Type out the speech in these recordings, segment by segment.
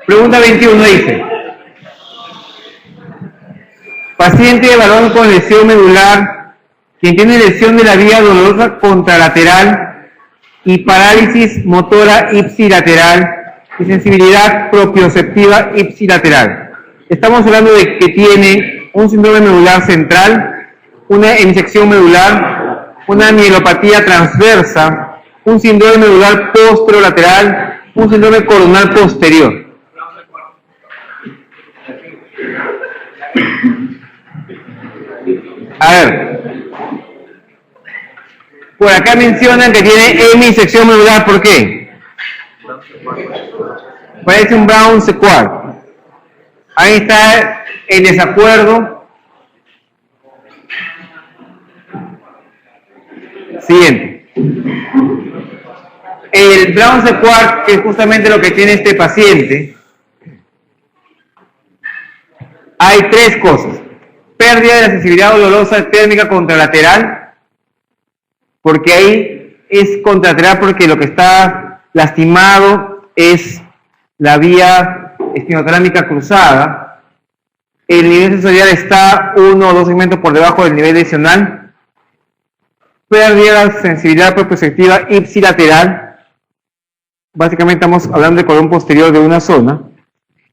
Pregunta 21 dice: paciente de varón con lesión medular, quien tiene lesión de la vía dolorosa contralateral y parálisis motora ipsilateral y sensibilidad propioceptiva ipsilateral. Estamos hablando de que tiene un síndrome medular central, una hemisección medular, una mielopatía transversa, un síndrome medular posterolateral, un síndrome coronal posterior. A ver, por acá mencionan que tiene hemisección medular, ¿por qué? Parece un Brown sequard. Ahí está el desacuerdo. Siguiente. El Brown sequard, que es justamente lo que tiene este paciente, hay tres cosas. Pérdida de la sensibilidad dolorosa térmica contralateral, porque ahí es contralateral porque lo que está lastimado es la vía espinotalámica cruzada. El nivel sensorial está 1 o 2 segmentos por debajo del nivel lesional. Pérdida de la sensibilidad propioceptiva ipsilateral. Básicamente estamos hablando del cordón posterior de una zona.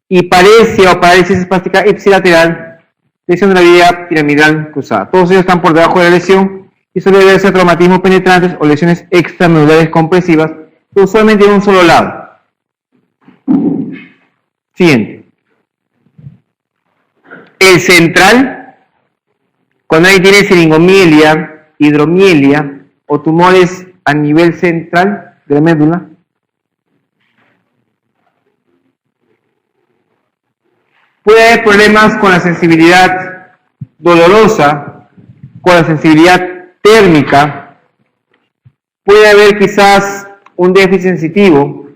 Y paresia o parálisis espástica ipsilateral, lesión de la vía piramidal cruzada. Todos ellos están por debajo de la lesión y suele debe ser traumatismos penetrantes o lesiones extramedulares compresivas, que usualmente de un solo lado. Siguiente. El central, cuando ahí tiene siringomielias, hidromielia o tumores a nivel central de la médula, puede haber problemas con la sensibilidad dolorosa, con la sensibilidad térmica, puede haber quizás un déficit sensitivo.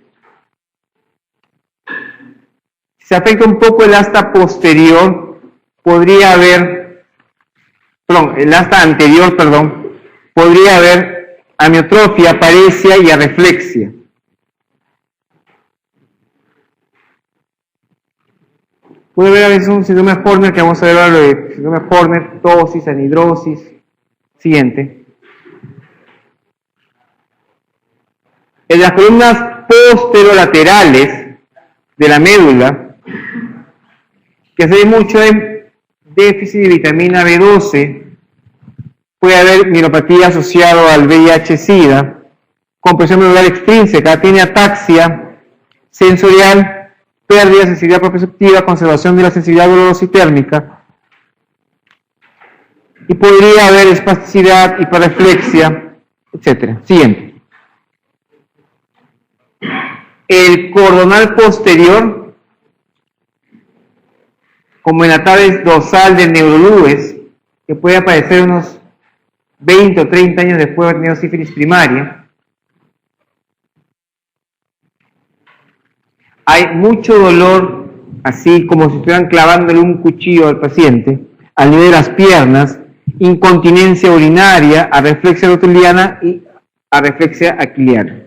Si se afecta un poco el asta posterior, podría haber, el asta anterior, podría haber amiotrofia, paresia y arreflexia. Puede haber a veces un síndrome de Horner, que vamos a ver ahora lo de síndrome de Horner, ptosis, anhidrosis. Siguiente. En las columnas posterolaterales de la médula, que se ve mucho en déficit de vitamina B12, puede haber mielopatía asociado al VIH-Sida, compresión medular extrínseca, tiene ataxia sensorial, pérdida de sensibilidad propioceptiva, conservación de la sensibilidad dolorosa y térmica, y podría haber espasticidad, hiperreflexia, etc. Siguiente. El cordonal posterior, como en la tabla dorsal del neurolues, que puede aparecer unos 20 o 30 años después de haber tenido sífilis primaria. Hay mucho dolor, así como si estuvieran clavándole un cuchillo al paciente, al nivel de las piernas, incontinencia urinaria, arreflexia rotiliana y arreflexia aquiliana.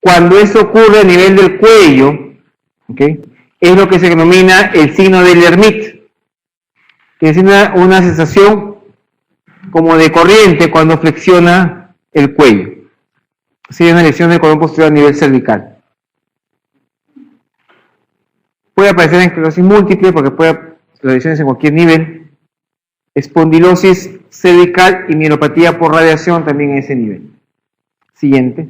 Cuando eso ocurre a nivel del cuello, ¿okay?, es lo que se denomina el signo de Lermite, que es una sensación como de corriente cuando flexiona el cuello. Sí, es una lesión del cordón posterior a nivel cervical. Puede aparecer en esclerosis múltiple porque puede haber lesiones en cualquier nivel. Espondilosis cervical y mielopatía por radiación también en ese nivel. Siguiente.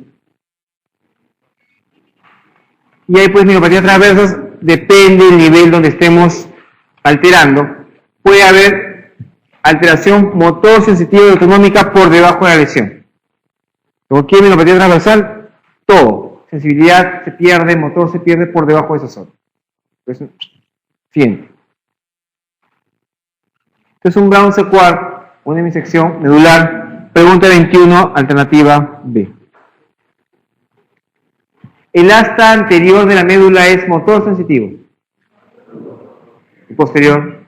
Y ahí pues mielopatía transversas, depende del nivel donde estemos alterando. Puede haber alteración motor sensitiva y autonómica por debajo de la lesión. Cualquier mielopatía transversal, todo. Sensibilidad se pierde, motor se pierde por debajo de esa zona. Entonces, siguiente. Esto es un Brown sequard, una hemisección medular. Pregunta 21, alternativa B. El asta anterior de la médula es motor sensitivo. Y posterior.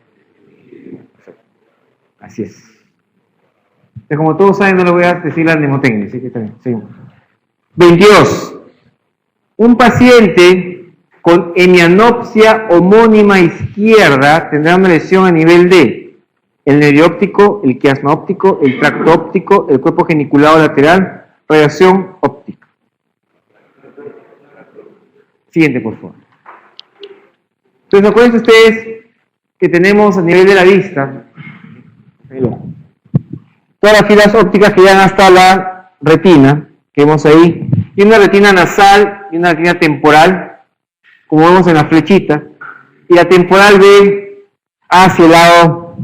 Así es. Pero como todos saben, no le voy a decir la mnemotecnia, así que está bien, seguimos. 22. Un paciente con hemianopsia homónima izquierda tendrá una lesión a nivel de el nervio óptico, el quiasma óptico, el tracto óptico, el cuerpo geniculado lateral, radiación óptica. Siguiente, por favor. Entonces, acuérdense ustedes que tenemos a nivel de la vista todas las filas ópticas que llegan hasta la retina, que vemos ahí, y una retina nasal y una retina temporal, como vemos en la flechita, y la temporal ve hacia el lado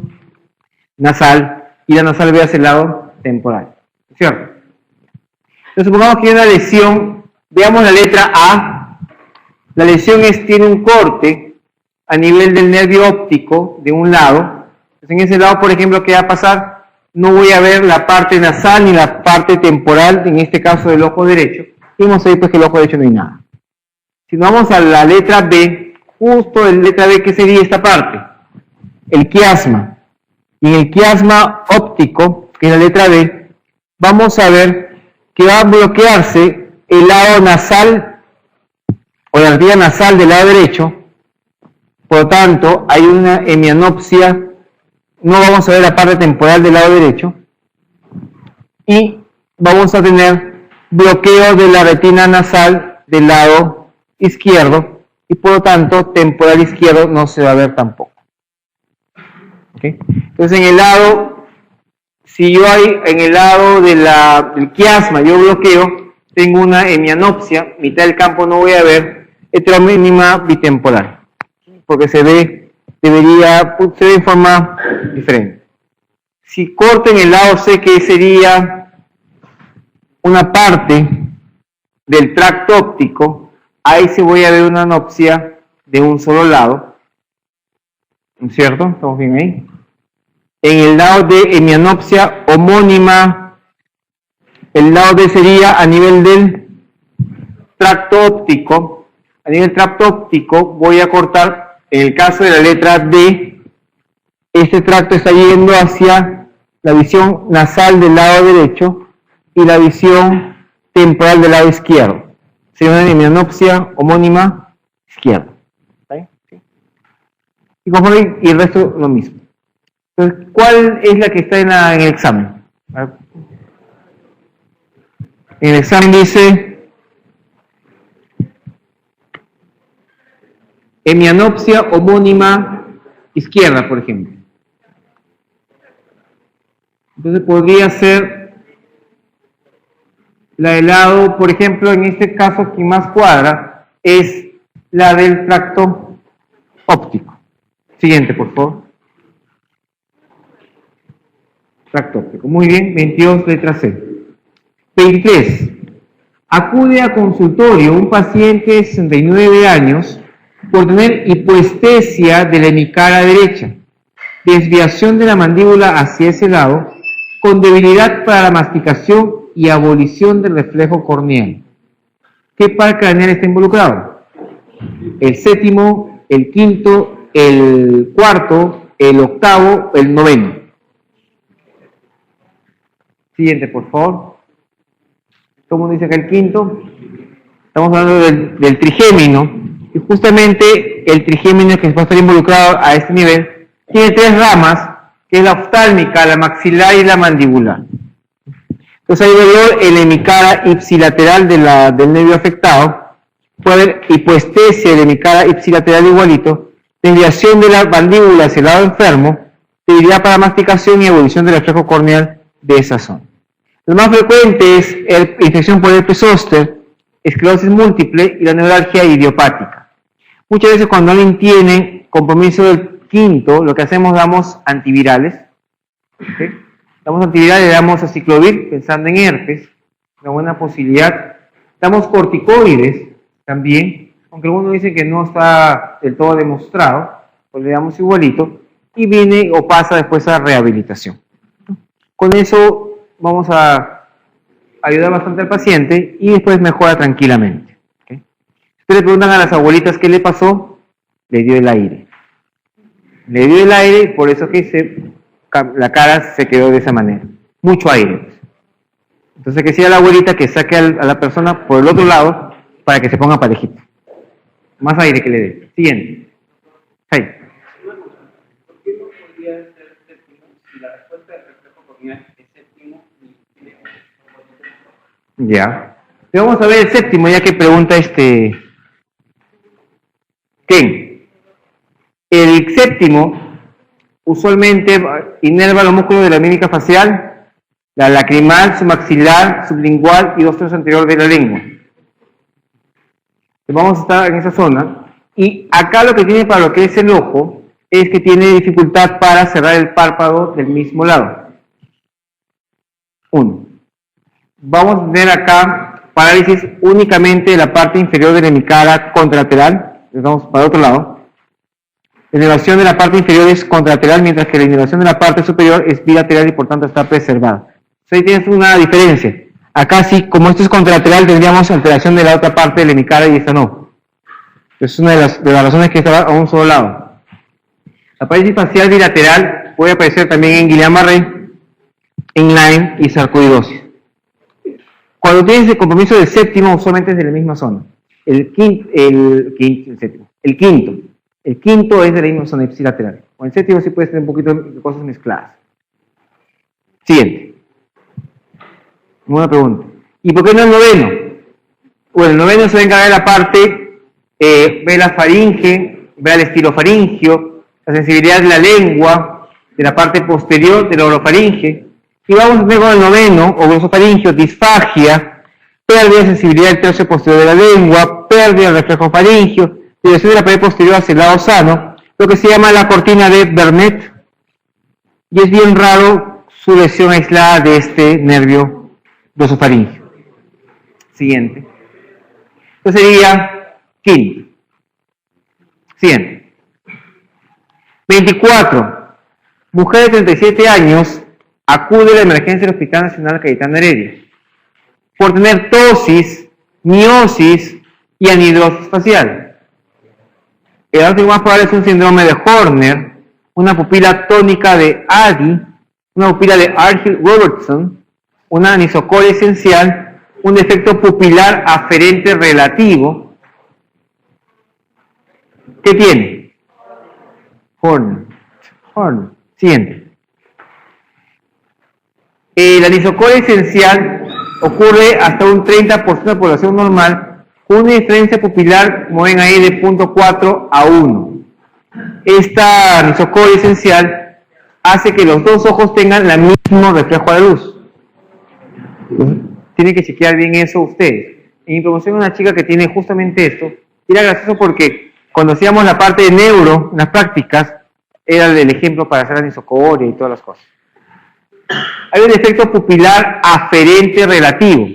nasal y la nasal ve hacia el lado temporal, ¿cierto? Entonces supongamos que hay una lesión, veamos la letra A, la lesión tiene un corte a nivel del nervio óptico de un lado. Entonces en ese lado, por ejemplo, ¿qué va a pasar? No voy a ver la parte nasal ni la parte temporal, en este caso del ojo derecho. Vemos ahí pues que el ojo derecho no hay nada. Si nos vamos a la letra B, justo en la letra B, ¿qué sería esta parte? El quiasma. Y en el quiasma óptico, que es la letra B, vamos a ver que va a bloquearse el lado nasal o la retina nasal del lado derecho. Por lo tanto, hay una hemianopsia. No vamos a ver la parte temporal del lado derecho y vamos a tener bloqueo de la retina nasal del lado izquierdo y por lo tanto temporal izquierdo no se va a ver tampoco. ¿Okay? Entonces en el lado, si yo hay en el lado de del quiasma yo bloqueo, tengo una hemianopsia, mitad del campo no voy a ver, heteromínima bitemporal, porque se ve en forma diferente. Si corto en el lado C, que sería una parte del tracto óptico, ahí se voy a ver una anopsia de un solo lado, ¿no es cierto? ¿Estamos bien ahí? En el lado de hemianopsia homónima, el lado D sería a nivel del tracto óptico. A nivel tracto óptico voy a cortar. En el caso de la letra D, este tracto está yendo hacia la visión nasal del lado derecho y la visión temporal del lado izquierdo. Sería una hemianopsia homónima izquierda. ¿Sí? Y conforme y el resto lo mismo. Entonces, ¿cuál es la que está en el examen? En el examen dice hemianopsia homónima izquierda, por ejemplo. Entonces podría ser la del lado, por ejemplo, en este caso que más cuadra, es la del tracto óptico. Siguiente, por favor. Tracto óptico. Muy bien, 22, letra C. 23. Acude a consultorio un paciente de 69 años por tener hipoestesia de la hemicara derecha, desviación de la mandíbula hacia ese lado, con debilidad para la masticación y abolición del reflejo corneal. ¿Qué par craneal está involucrado? El séptimo, el quinto, el cuarto, el octavo, el noveno. Siguiente, por favor. ¿Cómo dice acá el quinto? Estamos hablando del trigémino. Y justamente el trigémino que va a estar involucrado a este nivel tiene tres ramas, que es la oftálmica, la maxilar y la mandibular. Entonces ahí veo el hemicara ipsilateral del nervio afectado, puede haber hipoestesia de la hemicara ipsilateral igualito, desviación de la mandíbula hacia el lado enfermo, debilidad para masticación y evolución del reflejo corneal de esa zona. Lo más frecuente es infección por herpes zóster, esclerosis múltiple y la neuralgia idiopática. Muchas veces cuando alguien tiene compromiso del quinto, lo que hacemos damos antivirales. ¿Okay? Damos antivirales, damos aciclovir pensando en herpes, una buena posibilidad. Damos corticoides también, aunque algunos dicen que no está del todo demostrado, pues le damos igualito y viene o pasa después a rehabilitación. Con eso vamos a ayudar bastante al paciente y después mejora tranquilamente. ¿Okay? Ustedes le preguntan a las abuelitas qué le pasó, le dio el aire. Le dio el aire y por eso que la cara se quedó de esa manera. mucho aire. Entonces que sea la abuelita que saque a la persona por el otro lado para que se ponga parejito. Más aire que le dé. Siguiente. Hey. ¿Por qué no podría ser séptimo si la respuesta del reflejo corneal es séptimo y tiene un Ya. Y vamos a ver el séptimo, ya que pregunta ¿Quién? El séptimo usualmente inerva los músculos de la mímica facial, la lacrimal, submaxilar, sublingual y 2 tercios anterior de la lengua. Vamos a estar en esa zona. Y acá lo que tiene para lo que es el ojo es que tiene dificultad para cerrar el párpado del mismo lado. 1. Vamos a tener acá parálisis únicamente de la parte inferior de la hemicara contralateral. Vamos para el otro lado. La inervación de la parte inferior es contralateral, mientras que la inervación de la parte superior es bilateral y por tanto está preservada. Entonces ahí tienes una diferencia. Acá sí, como esto es contralateral, tendríamos alteración de la otra parte de la hemicara y esta no. Es una de las razones que está a un solo lado. La parálisis facial bilateral puede aparecer también en Guillain-Barré, en Lyme y sarcoidosis. Cuando tienes el compromiso del séptimo, usualmente es de la misma zona. El quinto es de la misma zona ipsilateral. Con el séptimo sí puedes tener un poquito de cosas mezcladas. Siguiente. Una pregunta. ¿Y por qué no el noveno? Bueno, el noveno se va a encargar de la parte, ve la faringe, ve el estilofaringio, la sensibilidad de la lengua, de la parte posterior de la orofaringe. Y vamos a tener con el noveno, o glosofaringio, disfagia, pérdida de sensibilidad del tercio posterior de la lengua, pérdida del reflejo faringio, dirección de la pared posterior hacia el lado sano, lo que se llama la cortina de Vernet, y es bien raro su lesión aislada de este nervio glosofaringio. Siguiente. Entonces sería quinto. Siguiente. 24. Mujer de 37 años acude a la emergencia del Hospital Nacional Cayetano Heredia por tener tosis, miosis y anhidrosis facial. El diagnóstico más probable es un síndrome de Horner, una pupila tónica de Addy, una pupila de Argyll-Robertson, una anisocoria esencial, un defecto pupilar aferente relativo. ¿Qué tiene? Horner. Siguiente. La anisocoria esencial ocurre hasta un 30% de la población normal, con una diferencia pupilar, como ven ahí, de 0.4 a 1. Esta anisocoria esencial hace que los dos ojos tengan el mismo reflejo a la luz. Tienen que chequear bien eso ustedes. En mi promoción una chica que tiene justamente esto, y era gracioso porque cuando hacíamos la parte de neuro, en las prácticas, era el ejemplo para hacer anisocoria y todas las cosas. Hay un defecto pupilar aferente relativo.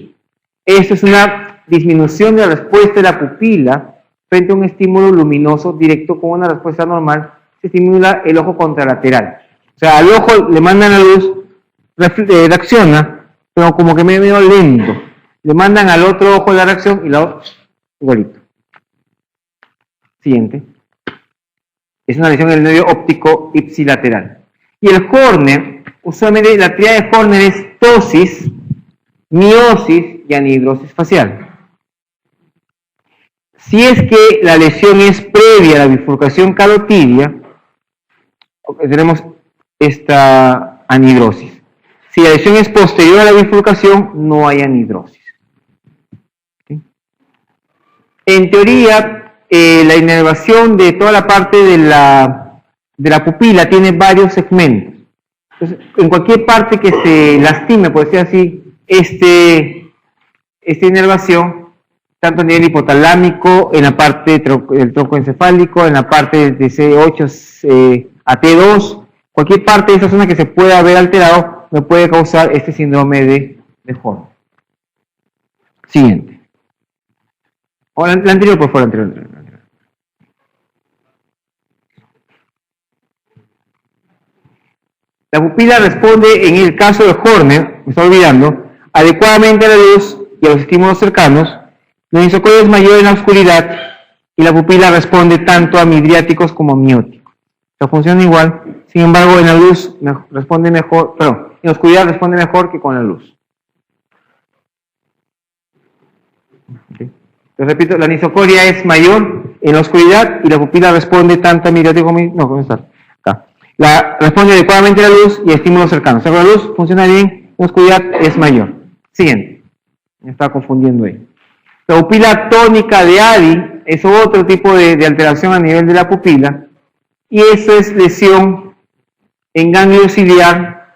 Esto es una disminución de la respuesta de la pupila frente a un estímulo luminoso directo con una respuesta normal. Se estimula el ojo contralateral. O sea, al ojo le mandan la luz, reacciona, pero como que medio lento. Le mandan al otro ojo la reacción y la otra igualito. Siguiente. Es una lesión del nervio óptico ipsilateral. Y el Horner, usualmente la tríada de Horner es tosis, miosis y anhidrosis facial. Si es que la lesión es previa a la bifurcación carotidia, tenemos esta anhidrosis. Si la lesión es posterior a la bifurcación, no hay anhidrosis. ¿Sí? En teoría, la inervación de toda la parte de la pupila tiene varios segmentos. Entonces, en cualquier parte que se lastime, por decir así, esta inervación, tanto a nivel hipotalámico, en la parte del tronco encefálico, en la parte de C8 a T2, cualquier parte de esa zona que se pueda haber alterado, me puede causar este síndrome de Horner. Siguiente. O la anterior, por favor, la anterior. La pupila responde, en el caso de Horner, me estoy olvidando, adecuadamente a la luz y a los estímulos cercanos. La anisocoria es mayor en la oscuridad y la pupila responde tanto a midriáticos como a mióticos. O sea, funciona igual. Sin embargo, en la luz responde mejor, en la oscuridad responde mejor que con la luz. Okay. Entonces, repito, la anisocoria es mayor en la oscuridad y la pupila responde tanto a miriático como... No, ¿cómo está? Acá. Responde adecuadamente a la luz y a estímulos cercanos. O sea, la luz funciona bien, en la oscuridad es mayor. Siguiente. Me estaba confundiendo ahí. La pupila tónica de Addy es otro tipo de alteración a nivel de la pupila y eso es lesión en ganglio ciliar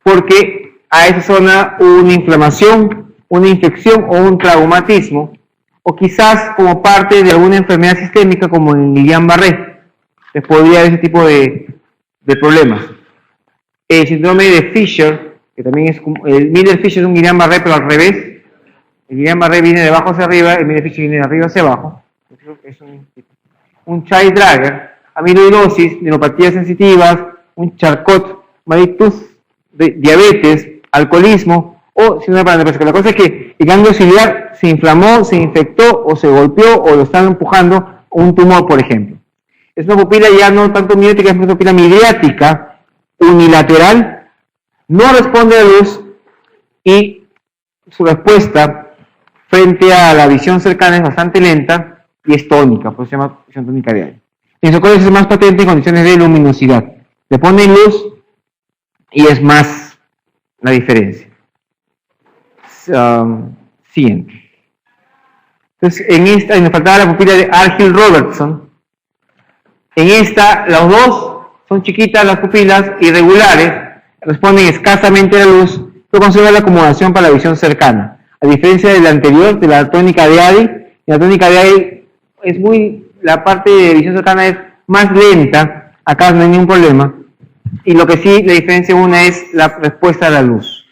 porque a esa zona hubo una inflamación, una infección o un traumatismo o quizás como parte de alguna enfermedad sistémica como el Guillain-Barré. Se podría haber ese tipo de problemas. El síndrome de Fisher, que también es el Miller-Fisher es un Guillain-Barré pero al revés. El Guillain-Barré viene de abajo hacia arriba, el Miller-Fisher viene de arriba hacia abajo. Es un Child-Dragger, amiloidosis, neuropatías sensitivas, un Charcot, Mauritius, diabetes, alcoholismo o síndrome de depresión. La cosa es que el ganglio ciliar se inflamó, se infectó o se golpeó o lo están empujando un tumor, por ejemplo. Es una pupila ya no tanto midiática, es una pupila midriática, unilateral, no responde a la luz y su respuesta frente a la visión cercana es bastante lenta y es tónica, por eso se llama visión tónica de Addy. La anisocoria es más patente en condiciones de luminosidad. Le ponen luz y es más la diferencia. Siguiente. Entonces, en esta, nos faltaba la pupila de Argyll-Robertson. En esta, los dos son chiquitas las pupilas, irregulares, responden escasamente a la luz, pero conservan la acomodación para la visión cercana. A diferencia de la anterior, de la tónica de Addy, la tónica de Addy es la parte de visión cercana es más lenta, acá no hay ningún problema, y lo que sí, la diferencia una es la respuesta a la luz.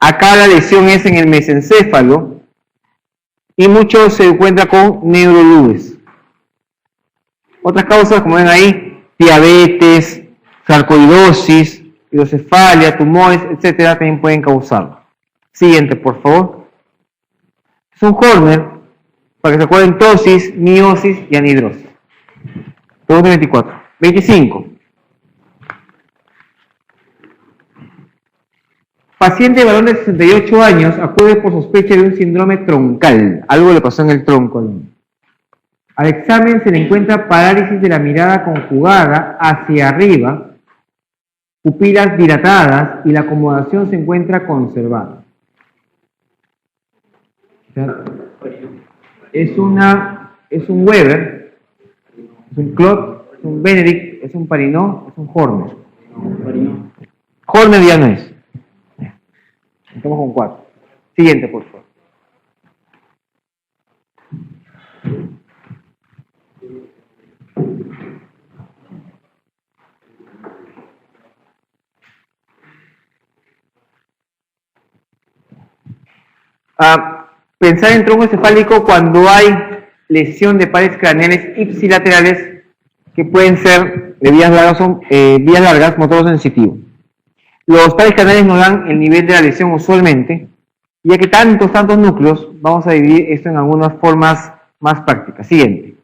Acá la lesión es en el mesencéfalo, y mucho se encuentra con neurolúes. Otras causas, como ven ahí, diabetes, sarcoidosis, hidrocefalia, tumores, etcétera, también pueden causarlo. Siguiente, por favor. Es un Horner, para que se acuerden, ptosis, miosis y anhidrosis. Pregunta 24. 25. Paciente varón de 68 años acude por sospecha de un síndrome troncal. Algo le pasó en el tronco. Al examen se le encuentra parálisis de la mirada conjugada hacia arriba, pupilas dilatadas y la acomodación se encuentra conservada. Es un Weber, es un Clot, es un Benedict, es un Parinot, es un Horner. Horner ya no es. Estamos con 4. Siguiente, por favor. Pensar en tronco encefálico cuando hay lesión de pares craneales ipsilaterales que pueden ser de vías largas, motor sensitivo. Los pares craneales nos dan el nivel de la lesión usualmente, y ya que tantos núcleos, vamos a dividir esto en algunas formas más prácticas. Siguiente.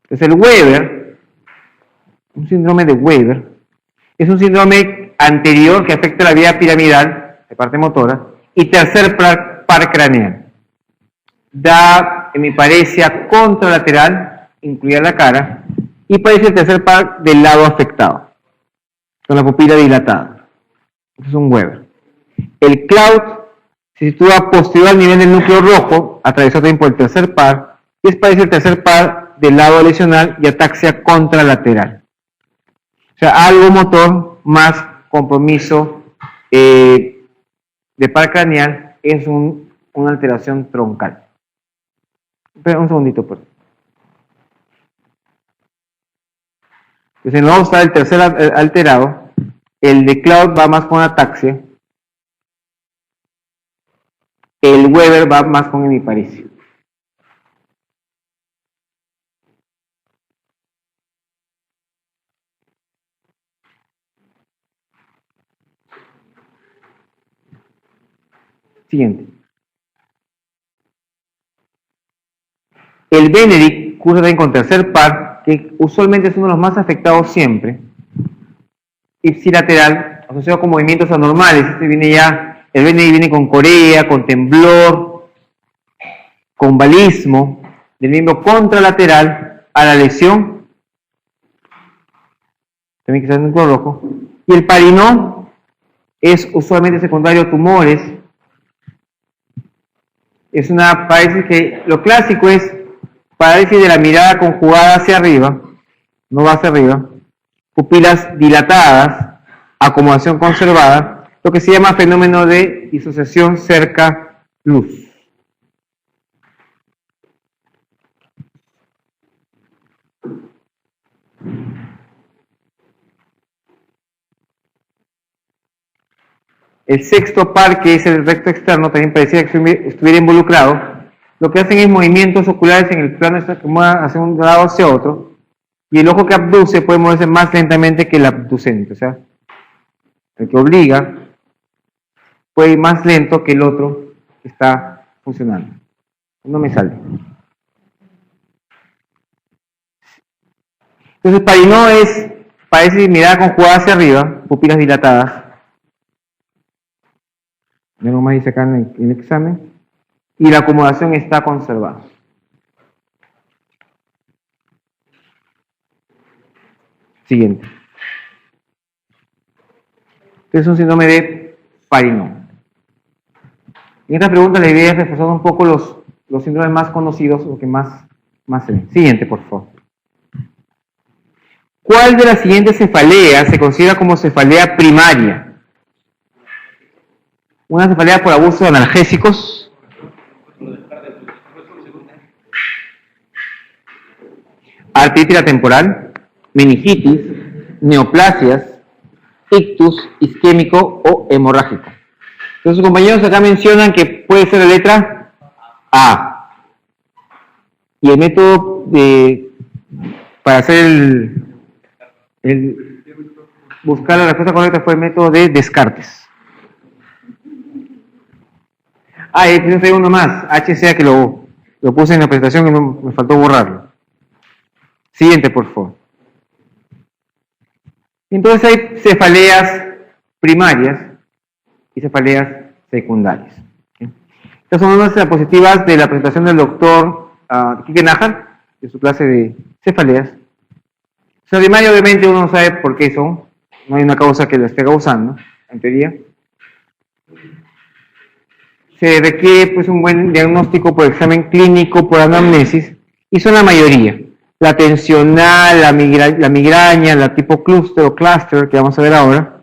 Entonces el Weber, un síndrome de Weber, es un síndrome anterior que afecta la vía piramidal, de parte motora, y tercer par craneal. Da hemiparesia contralateral, incluida la cara, y parece el tercer par del lado afectado, con la pupila dilatada. Este es un Weber. El Cloud se sitúa posterior al nivel del núcleo rojo, atravesado también por el tercer par, y parece el tercer par del lado lesional y ataxia contralateral. O sea, algo motor más compromiso de par craneal es una alteración troncal. Espera un segundito, pues. Entonces, en el lado está el tercer alterado, el de Cloud va más con ataxia, el Weber va más con hemiparesia. Siguiente. El Benedict cursa también con tercer par, que usualmente es uno de los más afectados siempre. ipsilateral asociado con movimientos anormales. Este viene ya, el BNI viene con corea, con temblor, con balismo del miembro contralateral a la lesión, también que está en un color rojo. Y el parinó es usualmente secundario a tumores. Es una parálisis que lo clásico es parálisis de la mirada conjugada hacia arriba, no va hacia arriba, pupilas dilatadas, acomodación conservada, lo que se llama fenómeno de disociación cerca-luz. El sexto par, que es el recto externo, también parecía que estuviera involucrado. Lo que hacen es movimientos oculares en el plano que muevan hacia un lado hacia otro, y el ojo que abduce puede moverse más lentamente que el abducente, o sea, el que obliga puede ir más lento que el otro que está funcionando. No me sale. Entonces, parinó parece mirada conjugada hacia arriba, pupilas dilatadas. Menos más dice acá en el examen. Y la acomodación está conservada. Siguiente. Este es un síndrome de parinó. En esta pregunta la idea es reforzar un poco los síndromes más conocidos, o que más se ven. Siguiente, por favor. ¿Cuál de las siguientes cefaleas se considera como cefalea primaria? Una cefalea por abuso de analgésicos, artritis temporal, meningitis, neoplasias, ictus isquémico o hemorrágico. Entonces, sus compañeros acá mencionan que puede ser la letra A. Y el método para hacer buscar la respuesta correcta fue el método de Descartes. Y hay uno más, HCA, que lo puse en la presentación y me faltó borrarlo. Siguiente, por favor. Entonces hay cefaleas primarias y cefaleas secundarias. Estas son unas diapositivas de la presentación del doctor Quique Nájar, de su clase de cefaleas. O sea, primaria, obviamente uno no sabe por qué son, no hay una causa que lo esté causando, en teoría. Se requiere pues un buen diagnóstico por examen clínico, por anamnesis, y son la mayoría. La tensional, la migraña, la tipo clúster o cluster, que vamos a ver ahora.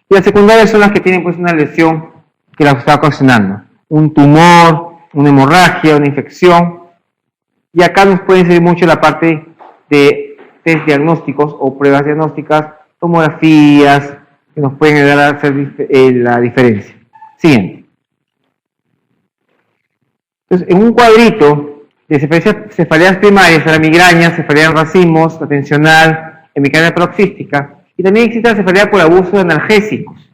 Y las secundarias son las que tienen pues una lesión que la está ocasionando. Un tumor, una hemorragia, una infección. Y acá nos puede servir mucho la parte de test diagnósticos o pruebas diagnósticas, tomografías, que nos pueden ayudar a hacer la diferencia. Siguiente. Entonces, en un cuadrito de cefaleas primarias, la migraña, cefalea en racimos, la tensional, hemicanal paroxística, y también existe la cefalea por abuso de analgésicos,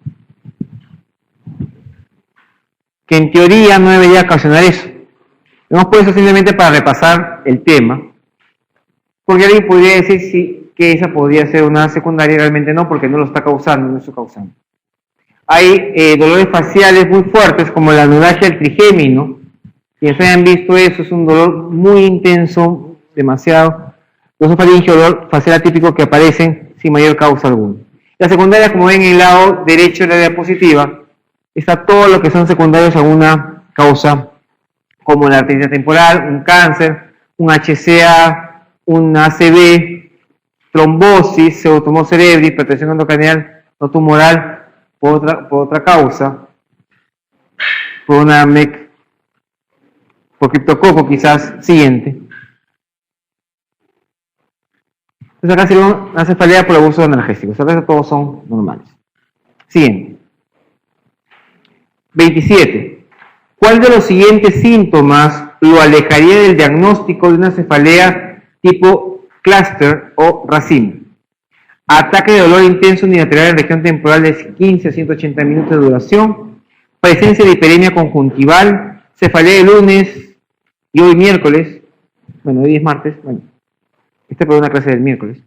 que en teoría no debería ocasionar eso. Hemos puesto simplemente para repasar el tema, porque alguien podría decir sí, que esa podría ser una secundaria, y realmente no, porque no lo está causando, no está causando. Hay dolores faciales muy fuertes, como la neuralgia del trigémino. Quienes hayan visto eso, es un dolor muy intenso, demasiado. Los faringio, dolor facial atípico que aparecen sin mayor causa alguna. La secundaria, como ven en el lado derecho de la diapositiva, está todo lo que son secundarios a alguna causa, como la artritis temporal, un cáncer, un HCA, un ACV, trombosis, pseudotumor cerebri, hipertensión endocraneal no tumoral por otra causa, por una MEC, por criptococo quizás. Siguiente. Entonces acá sería una cefalea por abuso de analgésicos. Acá todos son normales. Siguiente. 27. ¿Cuál de los siguientes síntomas lo alejaría del diagnóstico de una cefalea tipo clúster o racimo? Ataque de dolor intenso unilateral en región temporal de 15 a 180 minutos de duración, presencia de hiperemia conjuntival, cefalea de lunes y hoy miércoles, bueno, hoy es martes, bueno, esta es una clase del miércoles,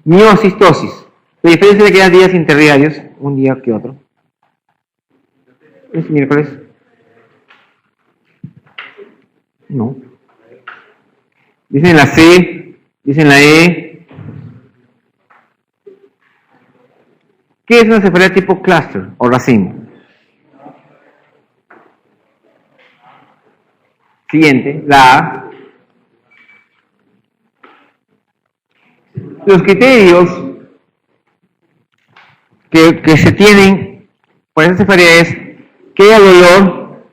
miocistosis, La diferencia es que quedan días interdiarios, un día que otro. ¿Es miércoles? No. Dicen la C, dicen la E. ¿Qué es una cefalea tipo cluster o racimo? Siguiente, la A. Los criterios que se tienen para esta cefalea es que haya dolor,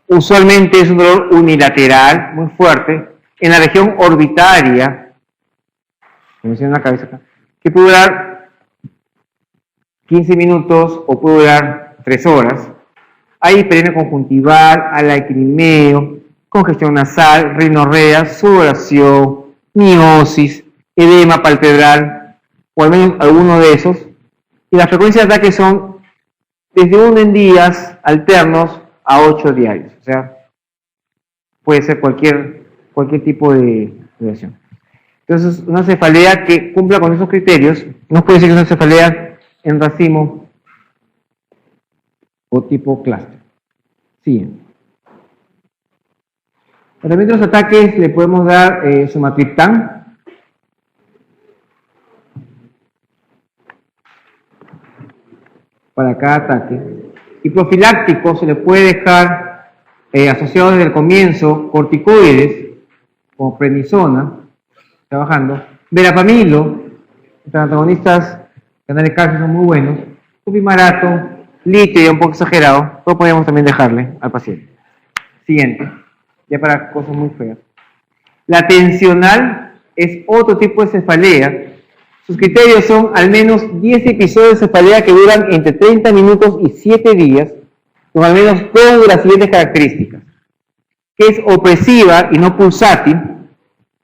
usualmente es un dolor unilateral, muy fuerte, en la región orbitaria, que menciona la cabeza acá, que puede durar 15 minutos o puede durar 3 horas. Hay hiperemia conjuntival, alacrimeo, congestión nasal, rinorrea, sudoración, miosis, edema palpebral, o al menos alguno de esos. Y las frecuencias de ataques son desde 1 en días alternos a 8 diarios. O sea, puede ser cualquier tipo de duración. Entonces, una cefalea que cumpla con esos criterios, no puede ser que una cefalea en racimo o tipo cluster. Siguiente. Tratamiento de los ataques le podemos dar sumatriptán. Para cada ataque. Y profiláctico se le puede dejar asociado desde el comienzo corticoides como prednisona, trabajando, verapamilo, los antagonistas canales calcio son muy buenos, topimarato, litio, un poco exagerado, lo podemos también dejarle al paciente. Siguiente, ya para cosas muy feas. La tensional es otro tipo de cefalea. Sus criterios son al menos 10 episodios de cefalea que duran entre 30 minutos y 7 días, con al menos todas de las siguientes características. Que es opresiva y no pulsátil.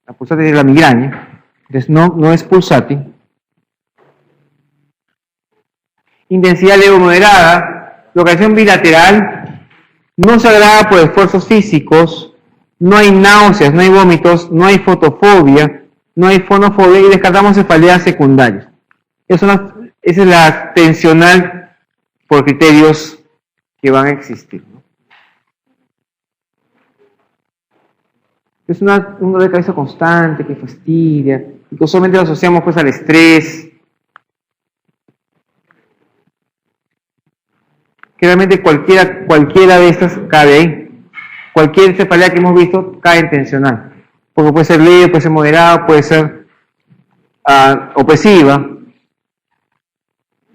La pulsátil es la migraña, entonces no es pulsátil. Intensidad leve o moderada, localización bilateral, no se agrava por esfuerzos físicos, no hay náuseas, no hay vómitos, no hay fotofobia, no hay fonofobia y descartamos cefaleas secundarias. Esa es la tensional por criterios que van a existir, ¿no? Es un dolor de cabeza constante que fastidia, y que usualmente lo asociamos pues al estrés. Que realmente cualquiera de estas cabe ahí. Cualquier cefalea que hemos visto cae en tensional. Porque puede ser leve, puede ser moderada, puede ser opresiva.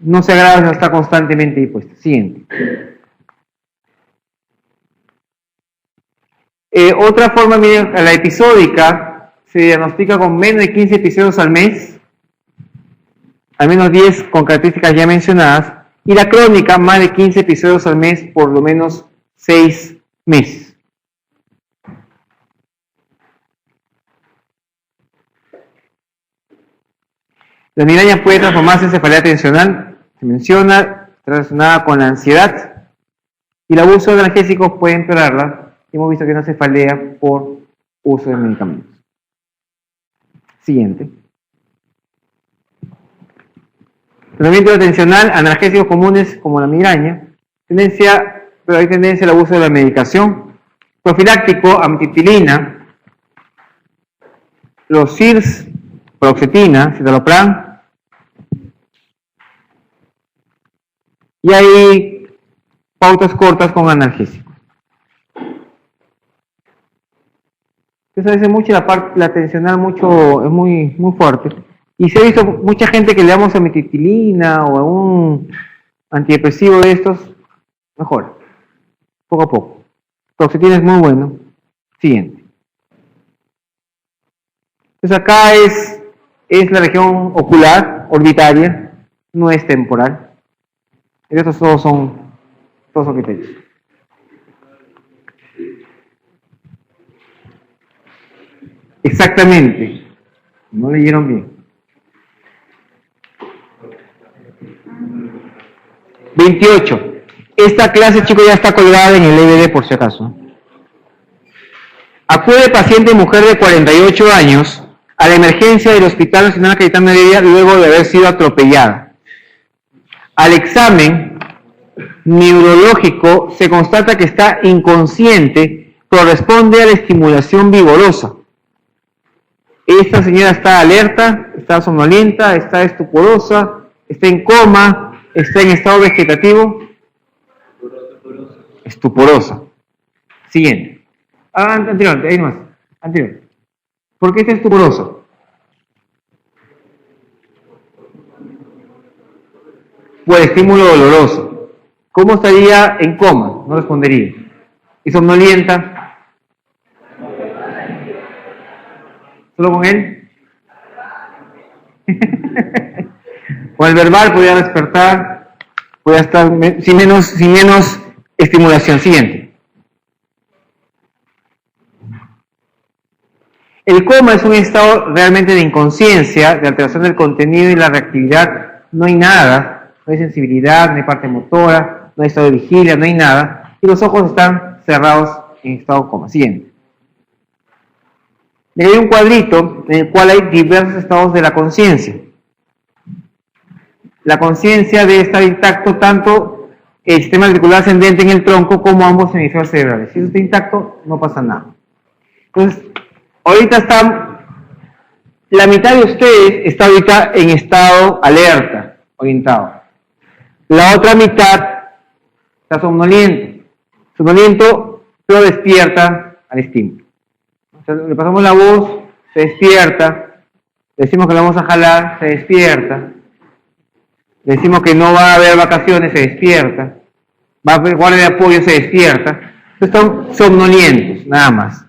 No se agrava, no está constantemente dispuesta. Siguiente. Otra forma, miren, la episódica se diagnostica con menos de 15 episodios al mes, al menos 10 con características ya mencionadas, y la crónica, más de 15 episodios al mes, por lo menos 6 meses. La migraña puede transformarse en cefalea tensional, se menciona, relacionada con la ansiedad, y el abuso de analgésicos puede empeorarla. Hemos visto que es una cefalea por uso de medicamentos. Siguiente. Tratamiento tensional, analgésicos comunes como la migraña, pero hay tendencia al abuso de la medicación. Profiláctico, amitriptilina, los CIRS, paroxetina, citalopram, y hay pautas cortas con analgésicos. Entonces a veces la tensional es muy fuerte. Y se ha visto mucha gente que le damos amitriptilina o algún antidepresivo de estos, mejor, poco a poco. Paroxetina es muy bueno. Siguiente. Entonces acá es la región ocular, orbitaria, no es temporal. Y estos todos son criterios. Exactamente. No leyeron bien. 28. Esta clase, chicos, ya está colgada en el DVD por si acaso. Acude paciente mujer de 48 años a la emergencia del Hospital Nacional Cayetano Heredia luego de haber sido atropellada. Al examen neurológico se constata que está inconsciente, corresponde a la estimulación vigorosa. Esta señora está alerta, está somnolienta, está estuporosa, está en coma, está en estado vegetativo. Estuporosa. Siguiente. Anterior, ahí nomás. Anterior. ¿Por qué está estuporosa? Por estímulo doloroso. ¿Cómo estaría en coma? No respondería. ¿Y somnolienta? ¿Solo con él? Con el verbal podría despertar, podría estar sin menos estimulación. Siguiente. El coma es un estado realmente de inconsciencia, de alteración del contenido y la reactividad. No hay nada, no hay sensibilidad, no hay parte motora, no hay estado de vigilia, no hay nada. Y los ojos están cerrados en estado de coma. Siguiente. Y hay un cuadrito en el cual hay diversos estados de la conciencia. La conciencia debe estar intacto tanto el sistema reticular ascendente en el tronco como ambos hemisferios cerebrales. Si eso está intacto, no pasa nada. Entonces, ahorita la mitad de ustedes está ahorita en estado alerta, orientado. La otra mitad está somnoliento. Somnoliento, pero despierta al estímulo. O sea, le pasamos la voz, se despierta. Le decimos que lo vamos a jalar, se despierta. Le decimos que no va a haber vacaciones, se despierta. Va a haber guardia de apoyo, se despierta. Entonces están somnolientos, nada más.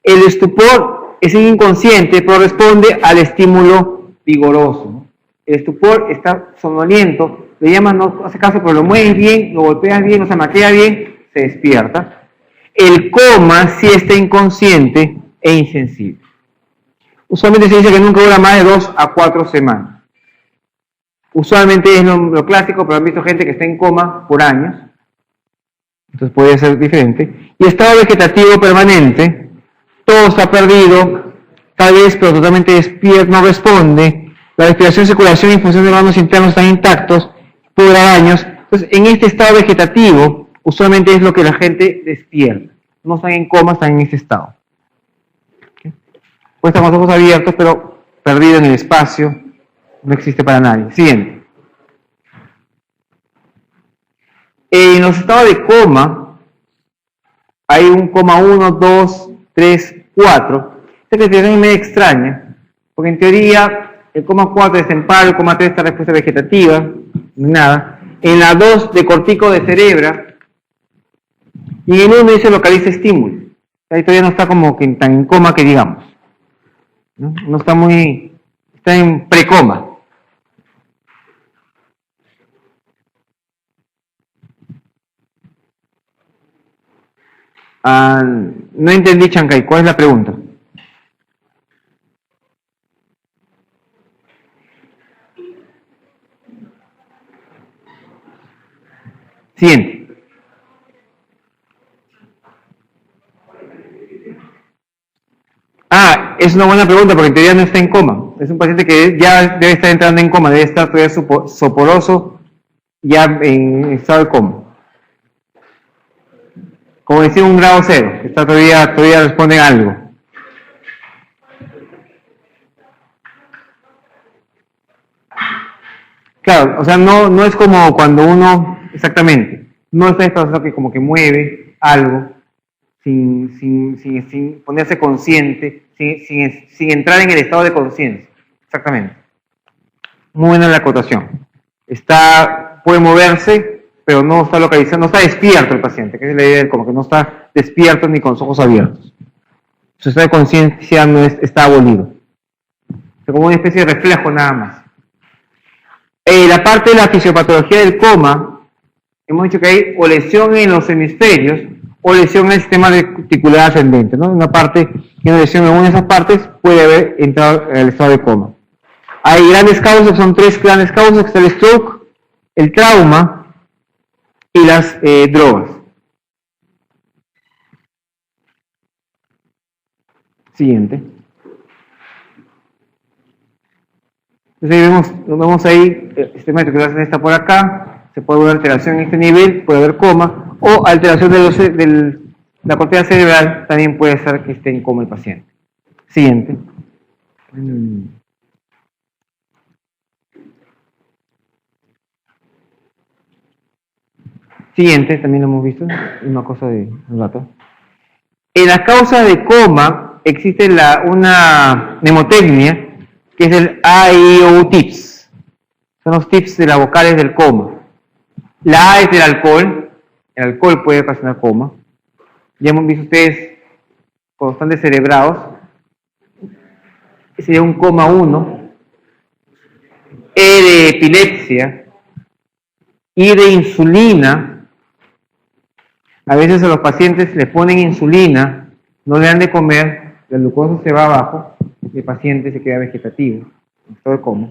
El estupor es inconsciente, pero responde al estímulo vigoroso, ¿no? El estupor está somnoliento, le llaman, no hace caso, pero lo mueves bien, lo golpeas bien, lo zamaquea bien, se despierta. El coma sí está inconsciente e insensible. Usualmente se dice que nunca dura más de 2 a 4 semanas. Usualmente es lo clásico, pero han visto gente que está en coma por años. Entonces podría ser diferente. Y estado vegetativo permanente, todo está perdido, tal vez, pero totalmente despierto, no responde. La respiración, circulación y función de los órganos internos están intactos, puede durar años. Entonces, en este estado vegetativo, usualmente es lo que la gente despierta. No están en coma, están en este estado. ¿Okay? Puede estar con los ojos abiertos, pero perdido en el espacio, no existe para nadie. Siguiente. En los estados de coma, hay un coma 1, 2, 3, 4. Esta clasificación es medio extraña, porque en teoría el coma 4 es en paro, el coma 3 está respuesta vegetativa, no hay nada. En la 2 de cortico de cerebra, y en el 1 dice localiza estímulo. Ahí todavía no está como que tan en coma que digamos. No está está en precoma. No entendí, Chancay, ¿cuál es la pregunta? Siguiente. Es una buena pregunta porque en teoría no está en coma. Es un paciente que ya debe estar entrando en coma, debe estar todavía soporoso, ya en estado de coma. Como decía, un grado 0, que está todavía responde a algo. Claro, o sea, no es como cuando uno, exactamente, no está en estado que como que mueve algo sin ponerse consciente, sin entrar en el estado de conciencia. Exactamente. Muy buena la acotación. Puede moverse, pero no está localizado, no está despierto el paciente, que es la idea, como que no está despierto ni con los ojos abiertos. Su estado de conciencia no está abolido. Es como una especie de reflejo nada más. La parte de la fisiopatología del coma, hemos dicho que hay o lesión en los hemisferios o lesión en el sistema reticular ascendente, ¿no? Una parte que una lesión en una de esas partes puede haber entrado en el estado de coma. Hay grandes causas, son 3 grandes causas, que está el stroke, el trauma y las drogas. Siguiente. Entonces vemos ahí, el sistema de articulación está por acá, se puede haber alteración en este nivel, puede haber coma, o alteración de la corteza cerebral, también puede ser que esté en coma el paciente. Siguiente. Siguiente, también lo hemos visto, una cosa de un rato. En las causas de coma existe una mnemotecnia, que es el AIO tips. Son los tips de las vocales del coma. La A es del alcohol. El alcohol puede ocasionar coma. Ya hemos visto ustedes cuando están descerebrados. Sería un coma 1. E de epilepsia. I de insulina. A veces a los pacientes les ponen insulina, no le dan de comer, la glucosa se va abajo, el paciente se queda vegetativo, en estado de coma.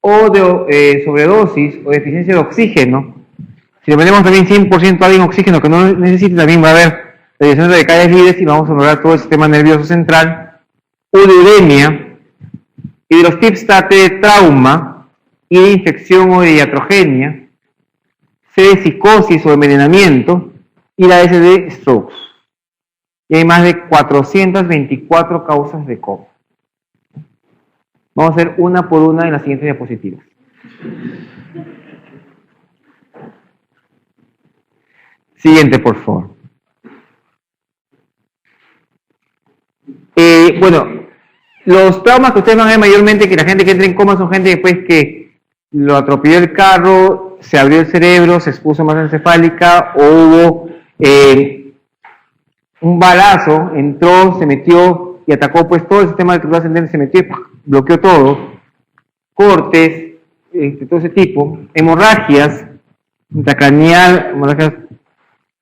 O de sobredosis o deficiencia de oxígeno. Si le ponemos también 100% a alguien oxígeno que no necesite, también va a haber radiaciones radicales libres y vamos a lograr todo el sistema nervioso central. U de uremia, y de los tips T de trauma, I de infección o de iatrogenia, C de psicosis o envenenamiento, y la S de strokes. Y hay más de 424 causas de coma. Vamos a hacer una por una en las siguientes diapositivas. Siguiente, por favor. Bueno, los traumas que ustedes van a ver mayormente, que la gente que entra en coma son gente después que lo atropelló el carro, se abrió el cerebro, se expuso masa encefálica, o hubo un balazo, entró, se metió y atacó pues todo el sistema articular central, se metió y bloqueó todo, cortes, todo ese tipo, hemorragias, intracraneal, hemorragias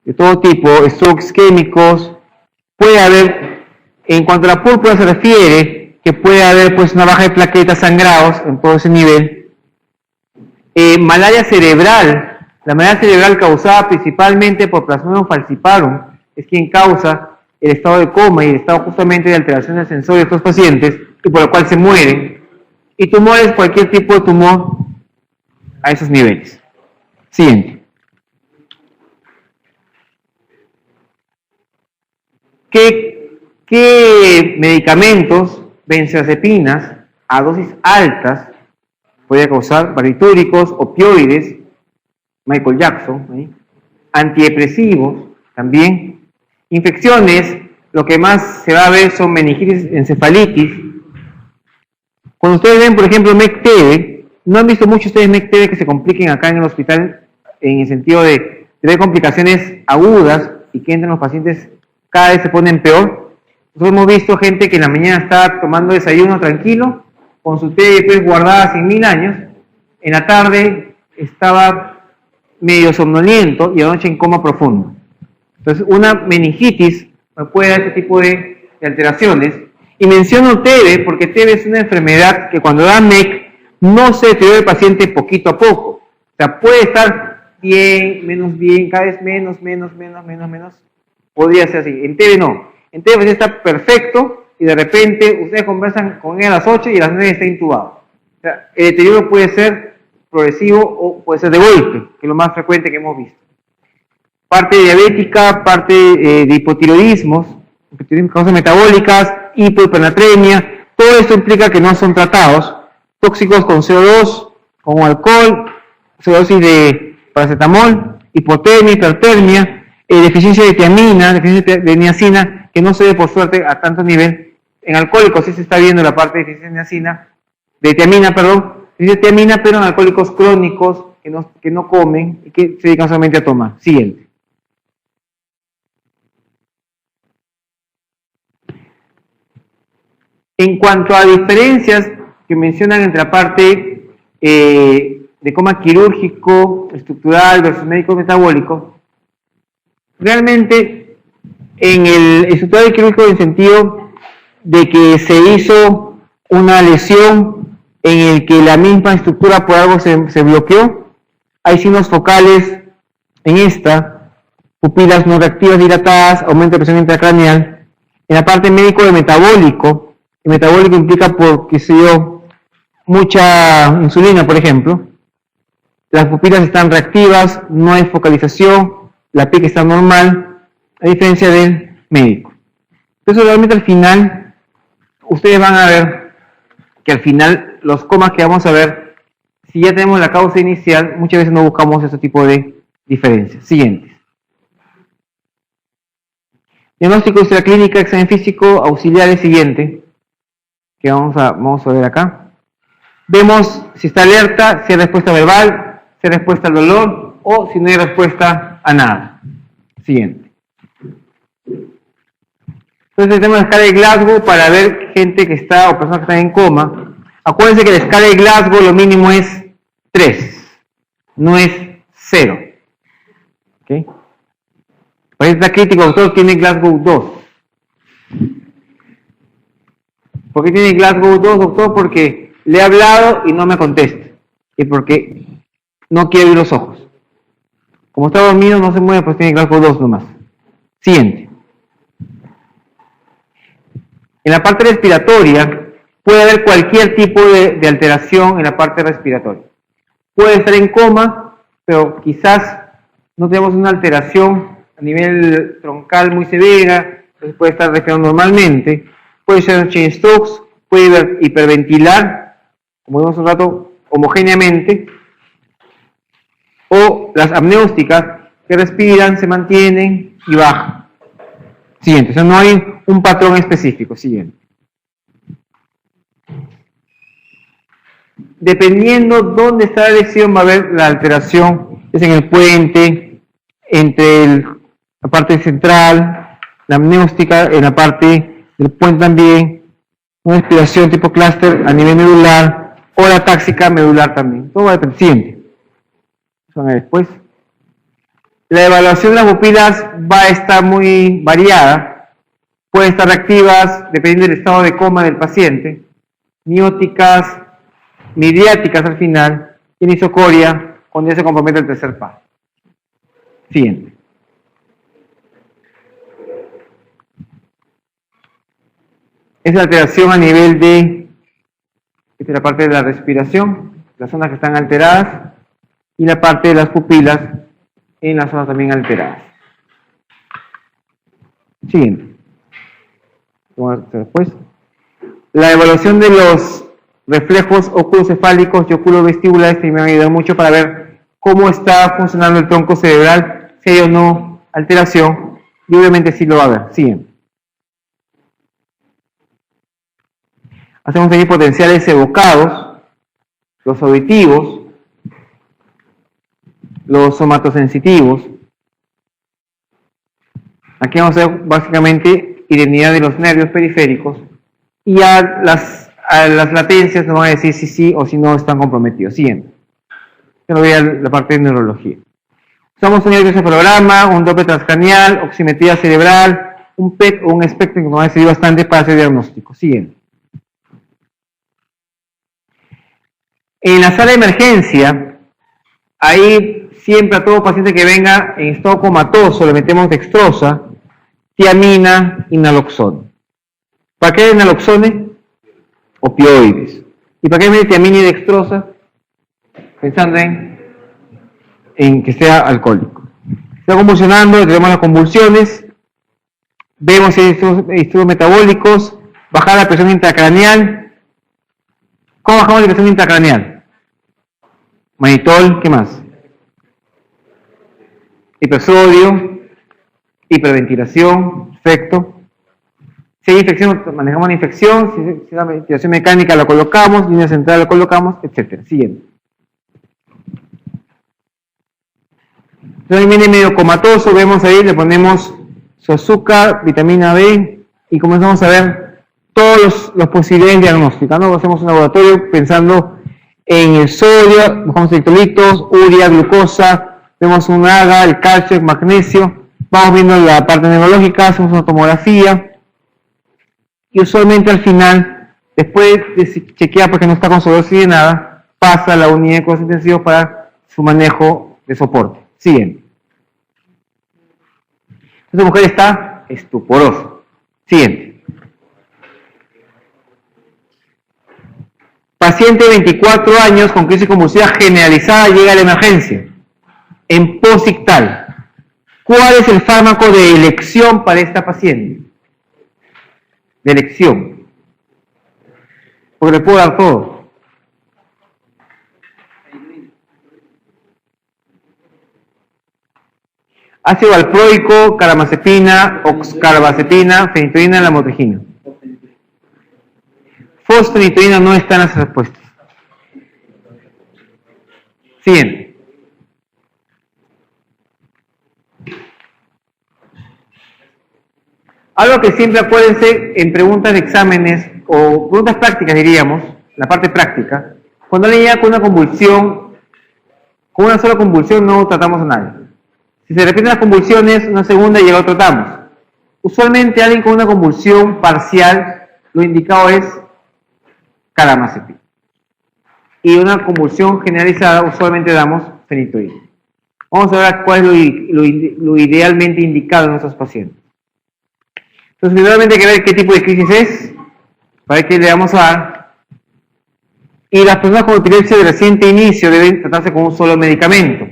de todo tipo, strokes químicos, puede haber, en cuanto a la púrpura se refiere, que puede haber pues una baja de plaquetas, sangrados en todo ese nivel. Malaria cerebral, la malaria cerebral causada principalmente por Plasmodium falciparum, es quien causa el estado de coma y el estado justamente de alteración del sensorio de estos pacientes, y por lo cual se mueren. Y tumores, cualquier tipo de tumor a esos niveles. Siguiente. ¿Qué medicamentos, benzodiazepinas, a dosis altas, puede causar barbitúricos, opioides, Michael Jackson, ¿sí? Antidepresivos también, infecciones, lo que más se va a ver son meningitis, encefalitis. Cuando ustedes ven, por ejemplo, MEC-TB, no han visto mucho ustedes MEC-TB que se compliquen acá en el hospital en el sentido de tener complicaciones agudas y que entran los pacientes cada vez se ponen peor. Nosotros hemos visto gente que en la mañana está tomando desayuno tranquilo, con su TB pues guardada hace 1000 años, en la tarde estaba medio somnoliento y anoche en coma profundo. Entonces, una meningitis puede dar este tipo de alteraciones. Y menciono TB porque TB es una enfermedad que cuando da MEC no se deteriora el paciente poquito a poco. O sea, puede estar bien, cada vez menos. Podría ser así. En TB no. En TB está perfecto y de repente ustedes conversan con él a las 8 y a las 9 está intubado. O sea, el deterioro puede ser progresivo o puede ser de golpe, que es lo más frecuente que hemos visto. Parte diabética, parte de hipotiroidismos, causas metabólicas, hipohipernatremia, todo esto implica que no son tratados. Tóxicos con CO2, con alcohol, sobredosis de paracetamol, hipotermia, hipertermia, deficiencia de tiamina, deficiencia de niacina, que no se ve por suerte a tanto nivel. En alcohólicos sí se está viendo la parte de deficiencia de niacina, de tiamina, pero en alcohólicos crónicos que no comen y que se dedican solamente a tomar. Siguiente. En cuanto a diferencias que mencionan entre la parte de coma quirúrgico, estructural versus médico metabólico, realmente en el estructural y quirúrgico en el sentido de que se hizo una lesión en el que la misma estructura por algo se bloqueó, hay signos focales en esta, pupilas no reactivas dilatadas, aumento de presión intracraneal. En la parte médico de metabólico, el metabólico implica por, qué sé yo, mucha insulina, por ejemplo, las pupilas están reactivas, no hay focalización, la pica está normal, a diferencia del médico. Entonces, realmente al final, ustedes van a ver que al final los comas que vamos a ver, si ya tenemos la causa inicial, muchas veces no buscamos ese tipo de diferencias. Siguientes. Diagnóstico de historia clínica, examen físico, auxiliares, siguiente, que vamos a ver acá. Vemos si está alerta, si hay respuesta verbal, si hay respuesta al dolor, o si no hay respuesta a nada. Siguiente. Entonces tenemos la escala de Glasgow para ver gente que está, o personas que están en coma. Acuérdense que la escala de Glasgow lo mínimo es 3, no es 0. ¿Okay? Por eso está crítico, doctor, tiene Glasgow 2. ¿Por qué tiene Glasgow 2, doctor? Porque le he hablado y no me contesta. Y porque no quiere abrir los ojos. Como está dormido, no se mueve, pues tiene Glasgow 2 nomás. Siguiente. En la parte respiratoria, puede haber cualquier tipo de alteración en la parte respiratoria. Puede estar en coma, pero quizás no tenemos una alteración a nivel troncal muy severa, entonces puede estar respirando normalmente, puede ser chain strokes, puede hiperventilar, como vimos un rato, homogéneamente, o las apneústicas que respiran, se mantienen y bajan. Siguiente, o sea, no hay un patrón específico. Siguiente. Dependiendo dónde está la lesión, va a haber la alteración, es en el puente, entre la parte central, la apneústica, en la parte del puente también, una respiración tipo clúster a nivel medular, o la táxica medular también. Todo va a depender. Siguiente. Eso van a ver después. La evaluación de las pupilas va a estar muy variada. Pueden estar reactivas, dependiendo del estado de coma del paciente, mióticas, midriáticas al final, y anisocoria, cuando ya se compromete el tercer paso. Siguiente. Es la alteración a nivel de, esta es la parte de la respiración, las zonas que están alteradas, y la parte de las pupilas, en las zonas también alteradas. Siguiente. Después. La evaluación de los reflejos oculocefálicos y oculovestibulares me van a ayudar mucho para ver cómo está funcionando el tronco cerebral, si hay o no alteración, y obviamente sí lo va a ver. Siguiente. Hacemos ahí potenciales evocados, los auditivos, los somatosensitivos. Aquí vamos a ver básicamente identidad de los nervios periféricos y a las latencias nos van a decir si sí o si no están comprometidos. Siguiente. Yo lo voy a la parte de neurología. Usamos un electroencefalograma, un Doppler transcranial, oximetría cerebral, un PET o un espectro que nos va a servir bastante para hacer diagnóstico. Siguiente. En la sala de emergencia, ahí siempre a todo paciente que venga en estado comatoso le metemos dextrosa, tiamina y naloxona. ¿Para qué naloxone? Opioides. ¿Y para qué mete tiamina y dextrosa? Pensando en que sea alcohólico. Está convulsionando, tenemos las convulsiones, vemos si hay estudios metabólicos, bajar la presión intracraneal. ¿Cómo bajamos la presión intracraneal? Manitol, ¿qué más? Hipersodio, hiperventilación, perfecto. Si hay infección, manejamos la infección, si hay una ventilación mecánica la colocamos, línea central la colocamos, etc. Siguiente. Entonces viene medio comatoso, vemos ahí, le ponemos su azúcar, vitamina B y comenzamos a ver todas las posibilidades diagnósticas, ¿no? Hacemos un laboratorio pensando en el sodio, buscamos electrolitos, urea, glucosa, vemos un AGA, el calcio, el magnesio, vamos viendo la parte neurológica, hacemos una tomografía y usualmente al final, después de chequear porque no está con sobredosis de nada, pasa a la unidad de cuidados intensivos para su manejo de soporte. Siguiente. Esta mujer está estuporosa. Siguiente. Paciente de 24 años con crisis convulsiva generalizada llega a la emergencia. En posictal. ¿Cuál es el fármaco de elección para esta paciente? De elección. Porque le puedo dar todo. Ácido valproico, carbamazepina, oxcarbazepina, fenitoína, lamotrigina. Fosfenitoína no está en las respuestas. Siguiente. Algo que siempre acuérdense en preguntas de exámenes o preguntas prácticas diríamos, la parte práctica, cuando alguien llega con una convulsión, con una sola convulsión no tratamos a nadie. Si se repiten las convulsiones, una segunda y ya lo tratamos. Usualmente alguien con una convulsión parcial, lo indicado es carbamazepina. Y una convulsión generalizada, usualmente damos fenitoína. Vamos a ver cuál es lo idealmente indicado en nuestros pacientes. Entonces, primeramente hay que ver qué tipo de crisis es, para ver qué le vamos a dar. Y las personas con epilepsia de reciente inicio deben tratarse con un solo medicamento.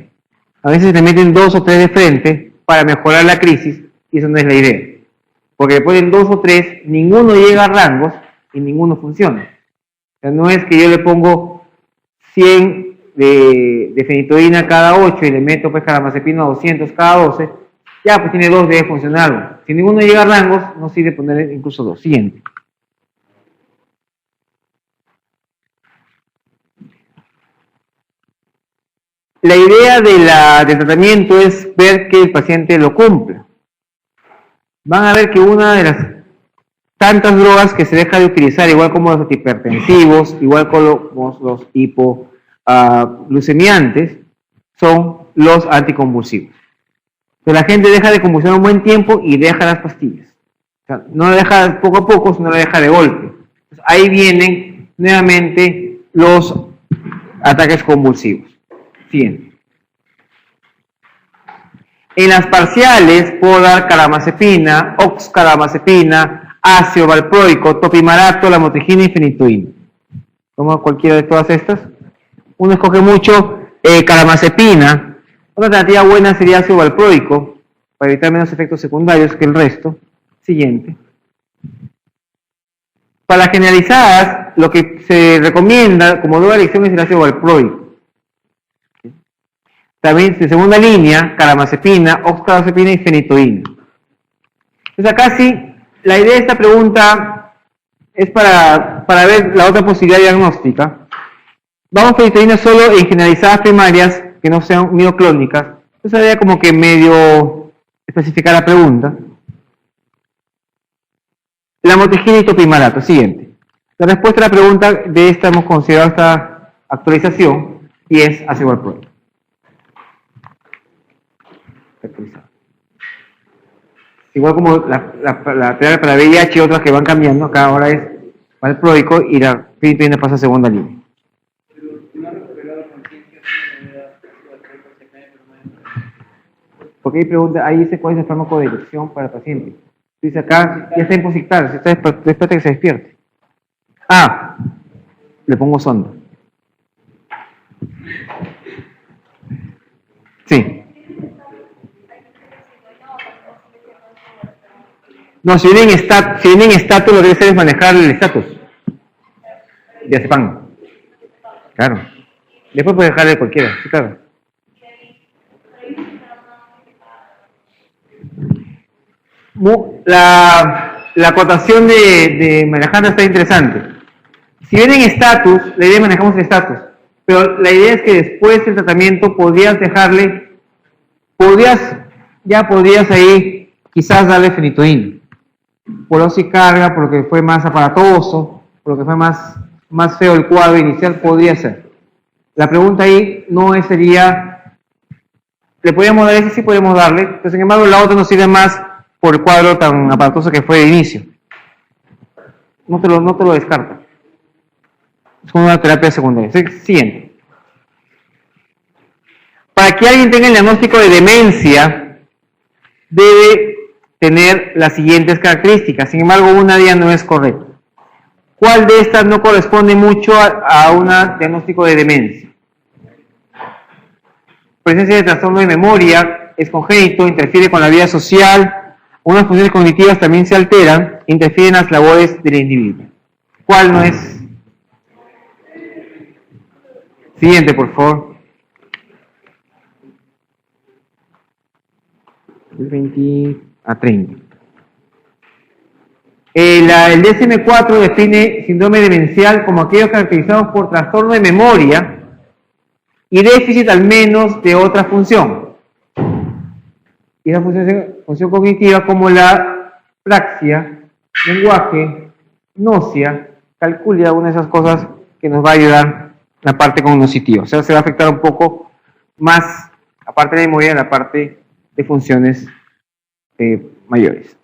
A veces se meten 2 o 3 de frente para mejorar la crisis, y eso no es la idea. Porque después de 2 o 3, ninguno llega a rangos y ninguno funciona. O sea, no es que yo le pongo 100 de fenitoína cada 8 y le meto pues carbamazepina 200 cada 12, ya pues tiene 2, debe funcionar algo. Si ninguno llega a rangos, no sirve ponerle incluso 2. Siguiente. La idea del tratamiento es ver que el paciente lo cumpla. Van a ver que una de las tantas drogas que se deja de utilizar, igual como los antihipertensivos, igual como los hipoglucemiantes, son los anticonvulsivos. Entonces la gente deja de convulsionar un buen tiempo y deja las pastillas. O sea, no la deja poco a poco, sino la deja de golpe. Entonces, ahí vienen nuevamente los ataques convulsivos. Siguiente. En las parciales puedo dar carbamazepina, oxcarbazepina, ácido valproico, topimarato, lamotrigina y fenitoína. Toma cualquiera de todas estas. Uno escoge mucho carbamazepina. Otra alternativa buena sería ácido valproico, para evitar menos efectos secundarios que el resto. Siguiente. Para las generalizadas, lo que se recomienda como nueva elección es el ácido valproico. También, de segunda línea, carbamazepina, oxcarbazepina y fenitoína. Entonces acá sí, la idea de esta pregunta es para ver la otra posibilidad diagnóstica. Vamos a fenitoína solo en generalizadas primarias, que no sean mioclónicas. Entonces habría como que medio especificar la pregunta. Lamotrigina y topimarato. Siguiente. La respuesta a la pregunta de esta hemos considerado esta actualización y es ácido valproico. Igual como la terapia para VIH y otras que van cambiando, acá ahora es valproico y la fenitoína pasa a segunda línea. Pero no ha recuperado conciencia, Porque ahí dice cuál es el fármaco de elección para el paciente. Dice acá, ya está en posictal, espérate que se despierte. Ah, le pongo sonda. Sí. No, si viene en estatus, lo que debe hacer es manejar el estatus. De azepam. Claro. Después puede dejarle cualquiera, sí, claro. La acotación de manejando está interesante. Si viene en estatus, la idea manejamos el estatus. Pero la idea es que después del tratamiento podrías ahí quizás darle fenitoína. Por dosis carga, porque fue más aparatoso, porque fue más feo el cuadro inicial, podría ser. La pregunta ahí no sería, ¿le podríamos dar ese? Sí podemos darle, pero sin embargo la otra nos sirve más por el cuadro tan aparatoso que fue de inicio. No te lo descarta. Es como una terapia secundaria. Siguiente. Para que alguien tenga el diagnóstico de demencia, debe tener las siguientes características. Sin embargo, una de ellas no es correcta. ¿Cuál de estas no corresponde mucho a un diagnóstico de demencia? Presencia de trastorno de memoria, es congénito, interfiere con la vida social, unas funciones cognitivas también se alteran, interfieren en las labores del individuo. ¿Cuál no es? Siguiente, por favor. El 20 a 30. El DSM-4 define síndrome demencial como aquellos caracterizados por trastorno de memoria y déficit al menos de otra función. Y esa función cognitiva como la praxia, lenguaje, gnosia, calculia, una de esas cosas que nos va a ayudar en la parte cognitiva. O sea, se va a afectar un poco más, aparte de memoria, la parte de funciones mayores.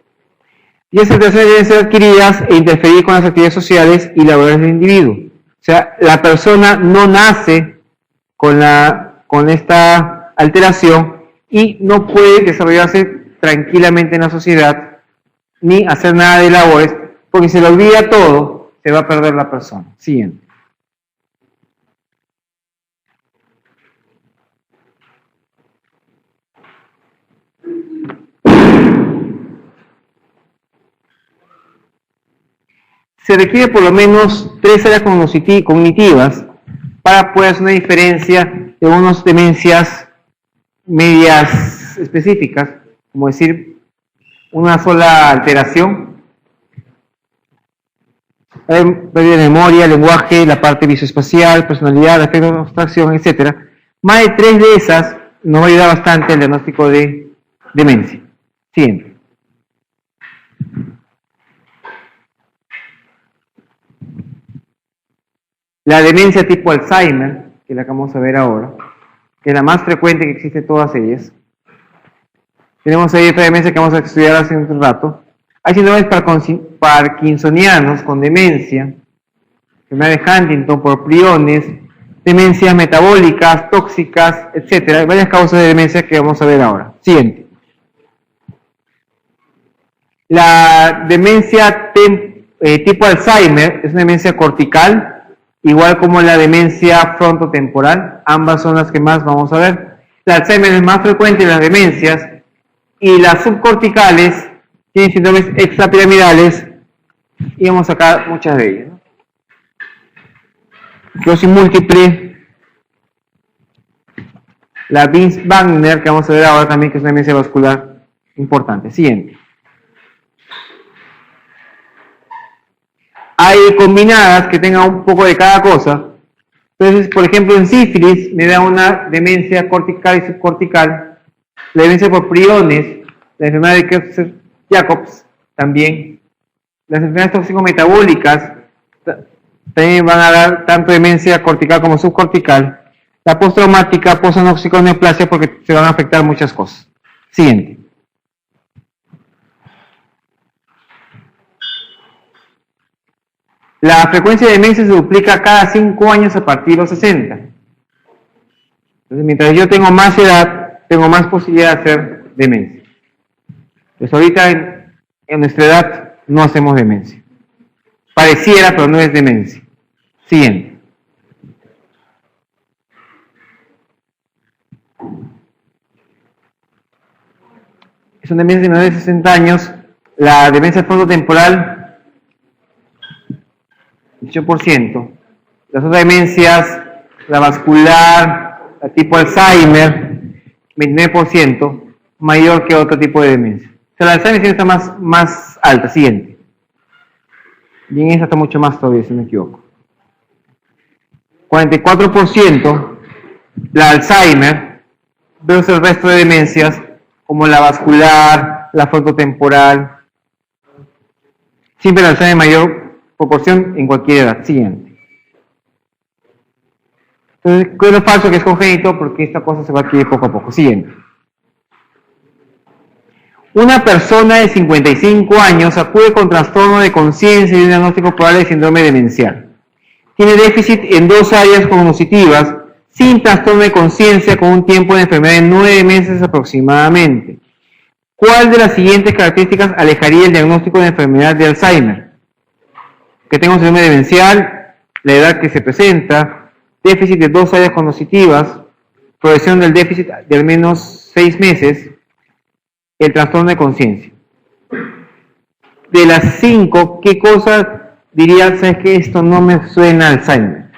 Y esas alteraciones deben ser adquiridas e interferir con las actividades sociales y laborales del individuo. O sea, la persona no nace con esta alteración y no puede desarrollarse tranquilamente en la sociedad ni hacer nada de labores, porque si se le olvida todo, se va a perder la persona. Siguiente. Se requiere por lo menos 3 áreas cognitivas para poder hacer una diferencia de unas demencias medias específicas, como decir, una sola alteración, pérdida de memoria, lenguaje, la parte visoespacial, personalidad, afecto, abstracción, etc. Más de 3 de esas nos va a ayudar bastante el diagnóstico de demencia. Siguiente. La demencia tipo Alzheimer, que la que vamos a ver ahora, que es la más frecuente que existe de todas ellas. Tenemos ahí otra demencia que vamos a estudiar hace un rato. Hay síndromes parkinsonianos con demencia, enfermedad de Huntington por priones, demencias metabólicas, tóxicas, etc. Hay varias causas de demencia que vamos a ver ahora. Siguiente. La demencia tipo Alzheimer es una demencia cortical, igual como la demencia frontotemporal. Ambas son las que más vamos a ver. La Alzheimer es más frecuente en las demencias y las subcorticales tienen síndromes extrapiramidales y vamos a sacar muchas de ellas. Esclerosis múltiple, la Vince-Wagner, que vamos a ver ahora también, que es una demencia vascular importante. Siguiente. Hay combinadas que tengan un poco de cada cosa. Entonces, por ejemplo, en sífilis me da una demencia cortical y subcortical, la demencia por priones, la enfermedad de Creutzfeldt-Jacobs también, las enfermedades tóxico-metabólicas también van a dar tanto demencia cortical como subcortical, la postraumática, posanóxica o neoplasia, porque se van a afectar muchas cosas. Siguiente. La frecuencia de demencia se duplica cada 5 años a partir de los 60. Entonces, mientras yo tengo más edad, tengo más posibilidad de hacer demencia. Pues ahorita en nuestra edad no hacemos demencia. Pareciera, pero no es demencia. Siguiente. Es una demencia de menores de 60 años. La demencia frontotemporal 18%. Las otras demencias, la vascular, la tipo Alzheimer, 29%, mayor que otro tipo de demencia. O sea, la Alzheimer está más alta. Siguiente. Y en esa está mucho más todavía, si no me equivoco. 44%, la Alzheimer, versus el resto de demencias, como la vascular, la frontotemporal. Siempre la Alzheimer mayor proporción en cualquier edad. Siguiente. Entonces, ¿qué es lo falso? Que es congénito, porque esta cosa se va a adquirir poco a poco. Siguiente. Una persona de 55 años acude con trastorno de conciencia y un diagnóstico probable de síndrome demencial. Tiene déficit en 2 áreas cognitivas, sin trastorno de conciencia, con un tiempo de enfermedad de 9 meses aproximadamente. ¿Cuál de las siguientes características alejaría el diagnóstico de enfermedad de Alzheimer? que tenga un síndrome demencial, la edad que se presenta, déficit de 2 áreas cognitivas, progresión del déficit de al menos 6 meses, el trastorno de conciencia. De las 5, ¿qué cosas dirías? ¿Sabes qué? Esto no me suena a Alzheimer.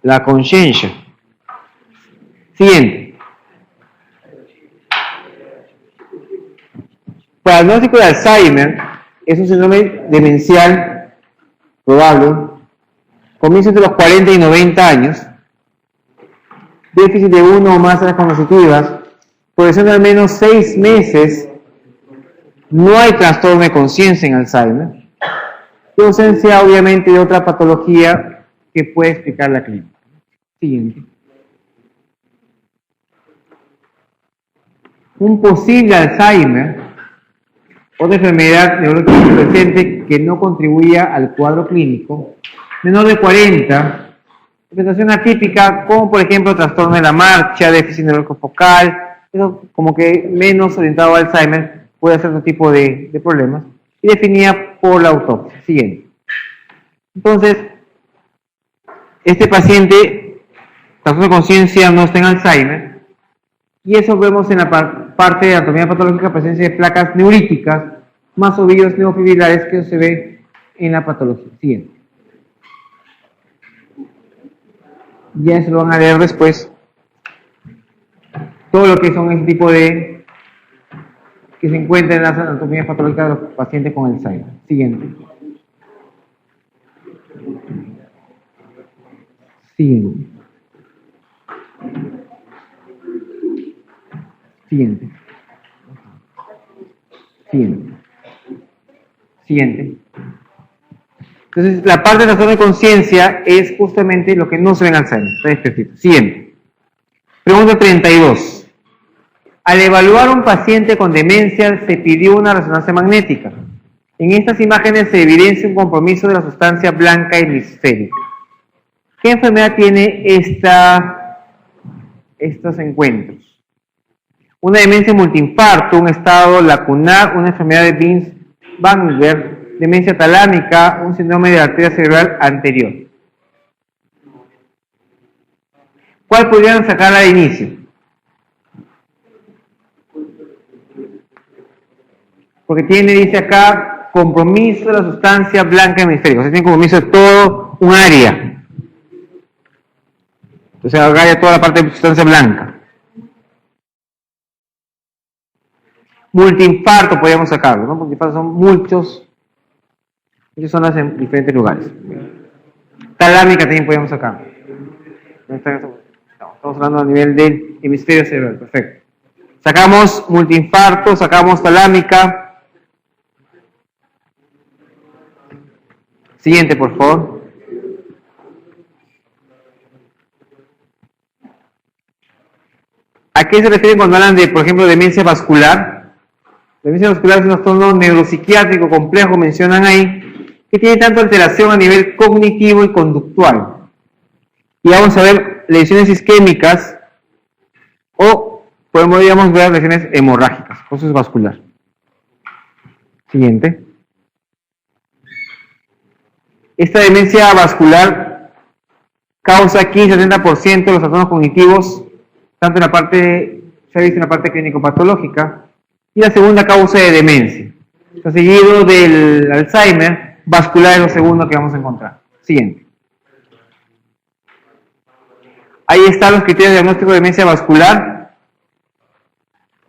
La conciencia. Siguiente. Para el diagnóstico de Alzheimer, es un síndrome demencial probable, comienza entre los 40 y 90 años, déficit de 1 o más áreas cognitivas, progresión de al menos 6 meses, no hay trastorno de conciencia en Alzheimer, y ausencia obviamente de otra patología que puede explicar la clínica. Siguiente. Un posible Alzheimer, otra enfermedad neurológica presente que no contribuía al cuadro clínico, menor de 40, presentación atípica, como por ejemplo trastorno de la marcha, déficit neurológico focal, eso como que menos orientado al Alzheimer, puede ser otro tipo de problemas, y definida por la autopsia. Siguiente. Entonces, este paciente, trastorno de conciencia, no está en Alzheimer, y eso vemos en la parte de anatomía patológica, presencia de placas neuríticas, más ovillos neofibrilares, que eso se ve en la patología. Siguiente. Ya se lo van a leer después. Todo lo que son ese tipo de que se encuentra en las anatomías patológicas de los pacientes con Alzheimer. Siguiente. Siguiente. Siguiente. Siguiente. Siguiente. Entonces, la parte de trastorno de conciencia es justamente lo que no se ve en Alzheimer. Está descrito. Siguiente. Pregunta 32. Al evaluar a un paciente con demencia, se pidió una resonancia magnética. En estas imágenes se evidencia un compromiso de la sustancia blanca hemisférica. ¿Qué enfermedad tiene estos encuentros? Una demencia multiinfarto, un estado lacunar, una enfermedad de Binswanger, demencia talámica, un síndrome de arteria cerebral anterior. ¿Cuál podrían sacarla de inicio? Porque dice acá, compromiso de la sustancia blanca hemisférica. O sea, tiene compromiso de todo un área. Entonces, acá hay toda la parte de sustancia blanca. Multiinfarto podríamos sacarlo, ¿no? Multiinfarto son muchas zonas en diferentes lugares. Talámica también podríamos sacarlo. Estamos hablando a nivel del hemisferio cerebral, perfecto. Sacamos multiinfarto, sacamos talámica. Siguiente, por favor. ¿A qué se refieren cuando hablan de, por ejemplo, demencia vascular? La demencia vascular es un trastorno neuropsiquiátrico complejo, mencionan ahí, que tiene tanto alteración a nivel cognitivo y conductual. Y vamos a ver lesiones isquémicas o podríamos ver lesiones hemorrágicas, eso es vascular. Siguiente. Esta demencia vascular causa 15-70% de los trastornos cognitivos, tanto en la parte, se ha visto en la parte clínico-patológica, y la segunda causa de demencia. Está seguido del Alzheimer, vascular es lo segundo que vamos a encontrar. Siguiente. Ahí están los criterios de diagnóstico de demencia vascular.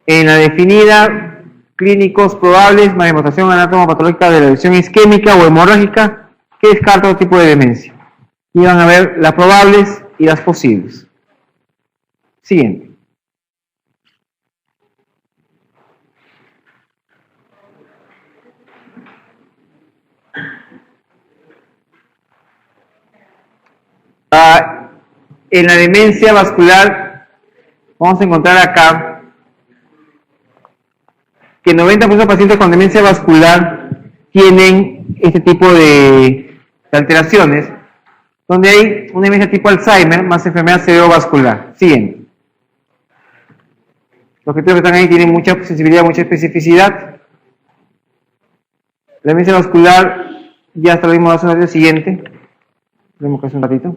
En la definida, clínicos probables, manifestación anatomopatológica de la lesión isquémica o hemorrágica, que descarta otro tipo de demencia. Y van a ver las probables y las posibles. Siguiente. En la demencia vascular vamos a encontrar acá que 90% de pacientes con demencia vascular tienen este tipo de alteraciones, donde hay una demencia tipo Alzheimer más enfermedad cerebrovascular. Siguiente. Los criterios que están ahí tienen mucha sensibilidad, mucha especificidad. La demencia vascular ya hasta lo mismo hace el siguiente. Vemos que hace un ratito.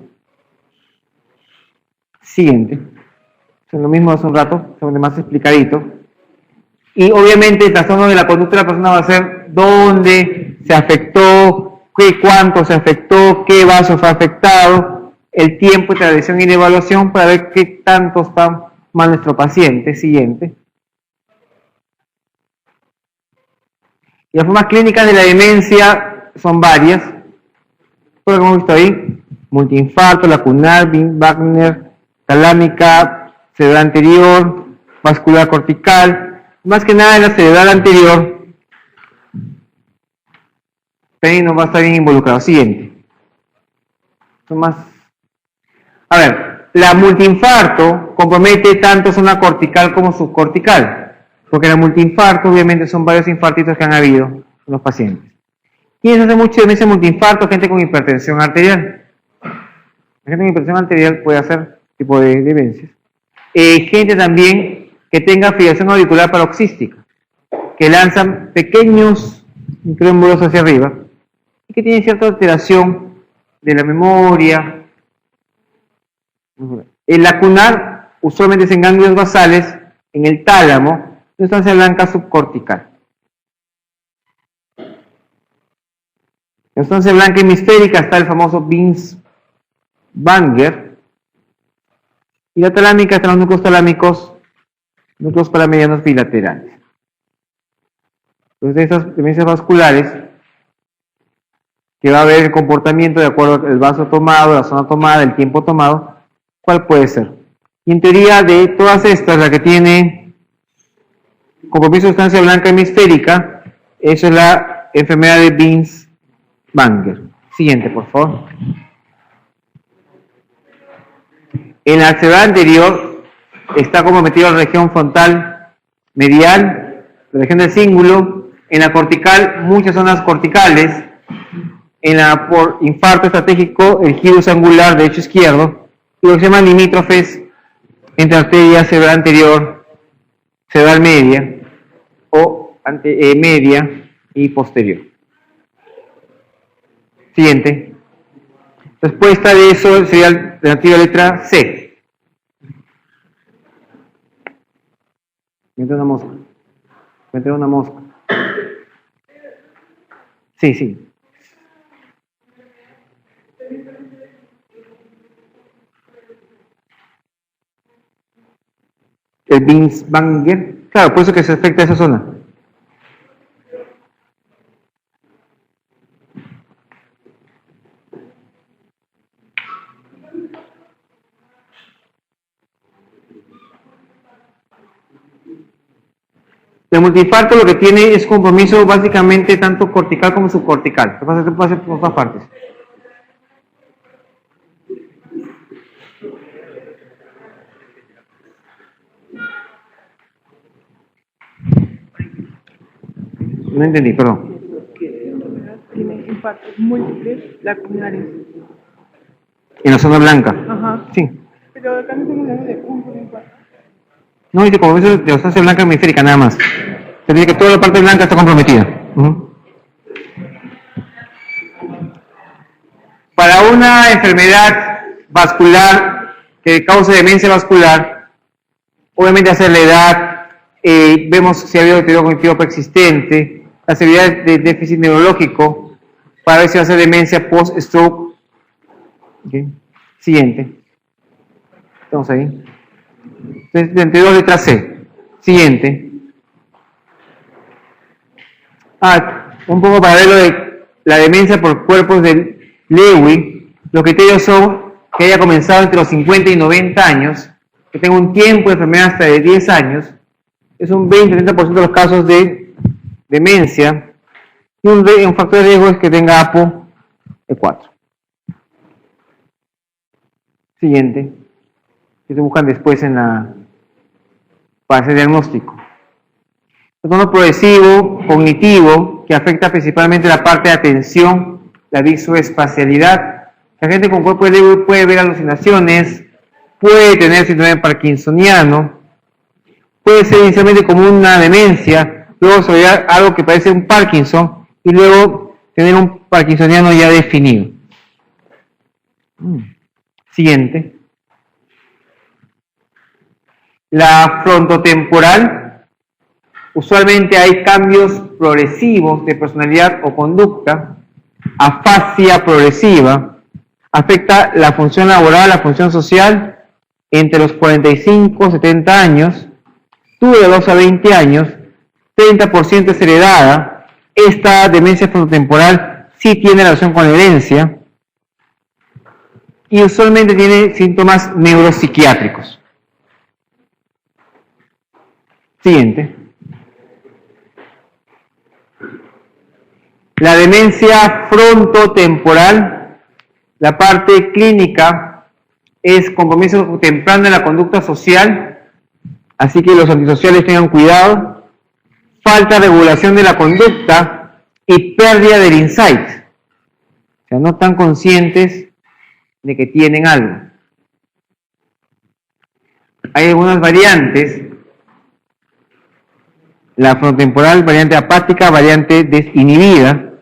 Siguiente. Es lo mismo hace un rato, solamente más explicadito. Y obviamente el trastorno de la conducta de la persona va a ser dónde se afectó, cuánto se afectó, qué vaso fue afectado, el tiempo de tradición y de evaluación para ver qué tanto está mal nuestro paciente. Siguiente. Y las formas clínicas de la demencia son varias. Todo lo que hemos visto ahí: multiinfarto, lacunar, Wagner, talámica, cerebral anterior, vascular cortical. Más que nada en la cerebral anterior, también nos va a estar bien involucrado. Siguiente. Son más. A ver, la multiinfarto compromete tanto zona cortical como subcortical, porque la multiinfarto obviamente son varios infartitos que han habido en los pacientes. ¿Quiénes hace mucho demencia multiinfarto? Gente con hipertensión arterial. La gente con hipertensión arterial puede hacer tipo de demencias. Gente también que tenga fibrilación auricular paroxística, que lanzan pequeños microémbolos hacia arriba y que tienen cierta alteración de la memoria. El lacunar usualmente es en ganglios basales, en el tálamo, sustancia blanca subcortical. En sustancia blanca hemisférica está el famoso Binswanger, y la talámica están los núcleos talámicos, núcleos paramedianos bilaterales. Entonces, de estas demencias vasculares, que va a haber el comportamiento de acuerdo al vaso tomado, la zona tomada, el tiempo tomado, ¿cuál puede ser? Y en teoría, de todas estas, la que tiene compromiso de sustancia blanca hemisférica, esa es la enfermedad de Binswanger. Siguiente, por favor. En la cerebral anterior está comprometido la región frontal medial, la región del cíngulo. En la cortical, muchas zonas corticales. En la por infarto estratégico, el giro angular derecho izquierdo, y lo que se llaman limítrofes entre arteria cerebral anterior, cerebral media o media y posterior. Siguiente. Respuesta de eso sería la alternativa letra C. Me entra una mosca. Me entra una mosca. Sí, sí. El Binswanger. Claro, por eso que se afecta a esa zona. El multiinfarto lo que tiene es compromiso básicamente tanto cortical como subcortical. Lo que pasa es que puede hacer por todas partes. No entendí, perdón. Tiene infartos múltiples lacunares. En la zona blanca. Ajá. Sí. Pero acá no estamos hablando de un solo infarto. No, dice compromiso de sustancia blanca hemisférica, nada más. Se dice que toda la parte blanca está comprometida. Para una enfermedad vascular que cause demencia vascular, obviamente hacer la edad, vemos si ha habido deterioro cognitivo preexistente, la severidad de déficit neurológico, para ver si va a ser demencia post-stroke. Okay. Siguiente. Estamos ahí. 32 letra C. Siguiente. Un poco para ver lo de la demencia por cuerpos de Lewy. Los criterios son que haya comenzado entre los 50 y 90 años, que tenga un tiempo de enfermedad hasta de 10 años, es un 20-30% de los casos de demencia, y un factor de riesgo es que tenga APO de 4. Siguiente. Que se buscan después para hacer diagnóstico. Trastorno progresivo, cognitivo, que afecta principalmente la parte de atención, la visoespacialidad. La gente con cuerpo de Lewy puede ver alucinaciones, puede tener síndrome parkinsoniano, puede ser inicialmente como una demencia, luego desarrollar algo que parece un Parkinson y luego tener un parkinsoniano ya definido. Siguiente. La frontotemporal, usualmente hay cambios progresivos de personalidad o conducta, afasia progresiva, afecta la función laboral, la función social entre los 45 y 70 años, tuvo de 2 a 20 años, 30% es heredada. Esta demencia frontotemporal sí tiene relación con la herencia y usualmente tiene síntomas neuropsiquiátricos. Siguiente. La demencia frontotemporal, la parte clínica es compromiso temprano en la conducta social, así que los antisociales tengan cuidado, falta de regulación de la conducta y pérdida del insight. O sea, no están conscientes de que tienen algo. Hay algunas variantes. La frontotemporal, variante apática, variante desinhibida,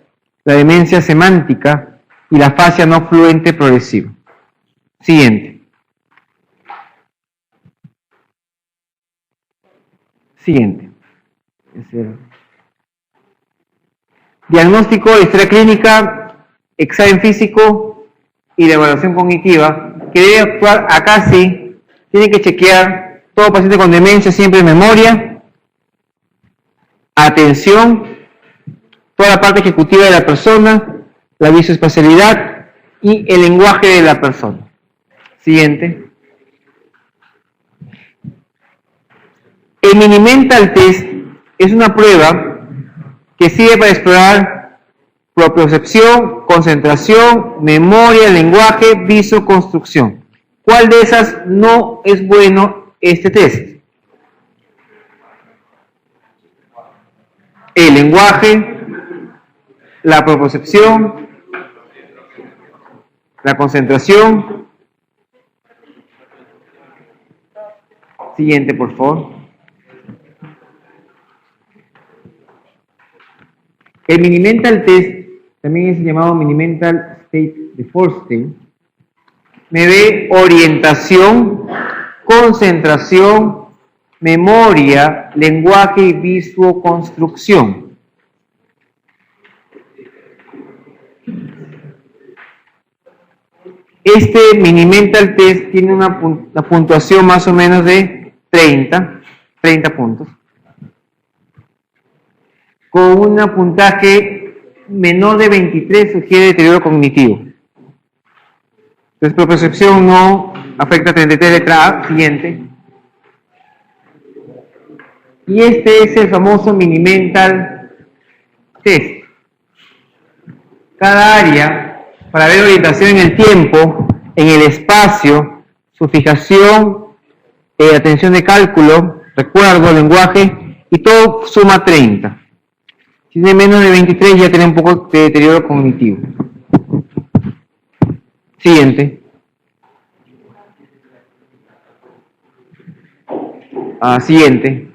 la demencia semántica y la afasia no fluente progresiva. Siguiente. Siguiente. Diagnóstico, historia clínica, examen físico y la evaluación cognitiva, que debe actuar acá sí, tiene que chequear todo paciente con demencia, siempre en memoria, atención, toda la parte ejecutiva de la persona, la visoespacialidad y el lenguaje de la persona. Siguiente. El Mini-Mental Test es una prueba que sirve para explorar propiocepción, concentración, memoria, lenguaje, visoconstrucción. ¿Cuál de esas no es bueno este test? El lenguaje, la propiocepción, la concentración. Siguiente, por favor. El Mini-Mental Test, también es llamado Mini-Mental State de Forstein, me ve orientación, concentración, memoria, lenguaje y visoconstrucción. Este Mini-Mental Test tiene una puntuación más o menos de 30 puntos. Con un puntaje menor de 23 sugiere deterioro cognitivo. Entonces, propiocepción no afecta a 33, letra A. Siguiente. Y este es el famoso Mini-Mental Test. Cada área, para ver orientación en el tiempo, en el espacio, su fijación, atención de cálculo, recuerdo, lenguaje, y todo suma 30. Si tiene menos de 23 ya tiene un poco de deterioro cognitivo. Siguiente. Siguiente.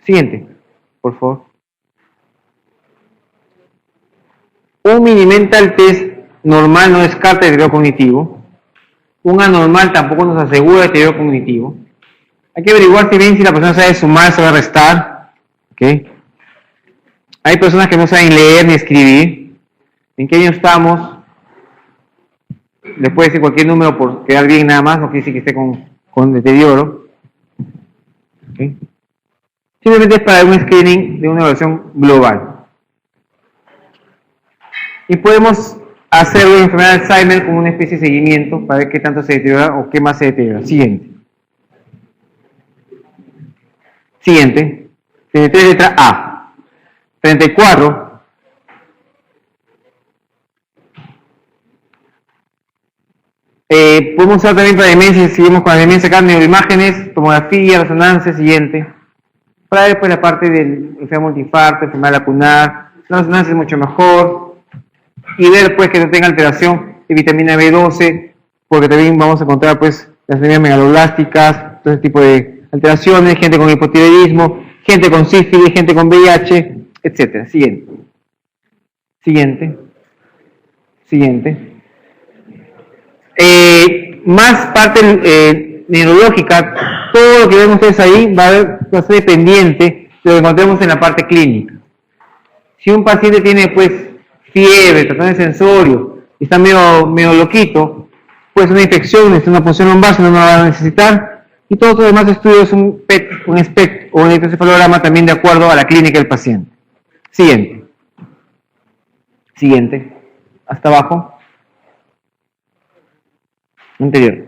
Siguiente, por favor. Un Mini-Mental Test normal no descarta deterioro cognitivo. Un anormal tampoco nos asegura deterioro cognitivo. Hay que averiguar si la persona sabe sumar, sabe restar. ¿Okay? Hay personas que no saben leer ni escribir. ¿En qué año estamos? Le puede decir cualquier número por quedar bien nada más, no quiere decir que esté con deterioro. ¿Okay? Simplemente es para un screening de una evaluación global. Y podemos hacer una enfermedad de Alzheimer como una especie de seguimiento para ver qué tanto se deteriora o qué más se deteriora. Siguiente. 33, letra A. 34. Podemos usar también para demencia, seguimos con la demencia acá, neuroimágenes, tomografía, resonancia. Siguiente. Para ver pues la parte del enfermo de infarto, enfermedad lacunar, la resonancia es mucho mejor. Y ver pues que no tenga alteración de vitamina B12, porque también vamos a encontrar pues las anemias megaloblásticas, todo ese tipo de alteraciones, gente con hipotiroidismo, gente con sífilis, gente con VIH, etc. Siguiente. Siguiente. Siguiente. Más parte neurológica, todo lo que ven ustedes ahí va a ser dependiente de lo que encontremos en la parte clínica. Si un paciente tiene pues fiebre, trastorno de sensorio, y está medio loquito, pues una infección, una punción lumbar, no va a necesitar, y todos los demás estudios, un PET, un SPECT o un electroencefalograma también de acuerdo a la clínica del paciente. Siguiente. Siguiente. Hasta abajo. Anterior.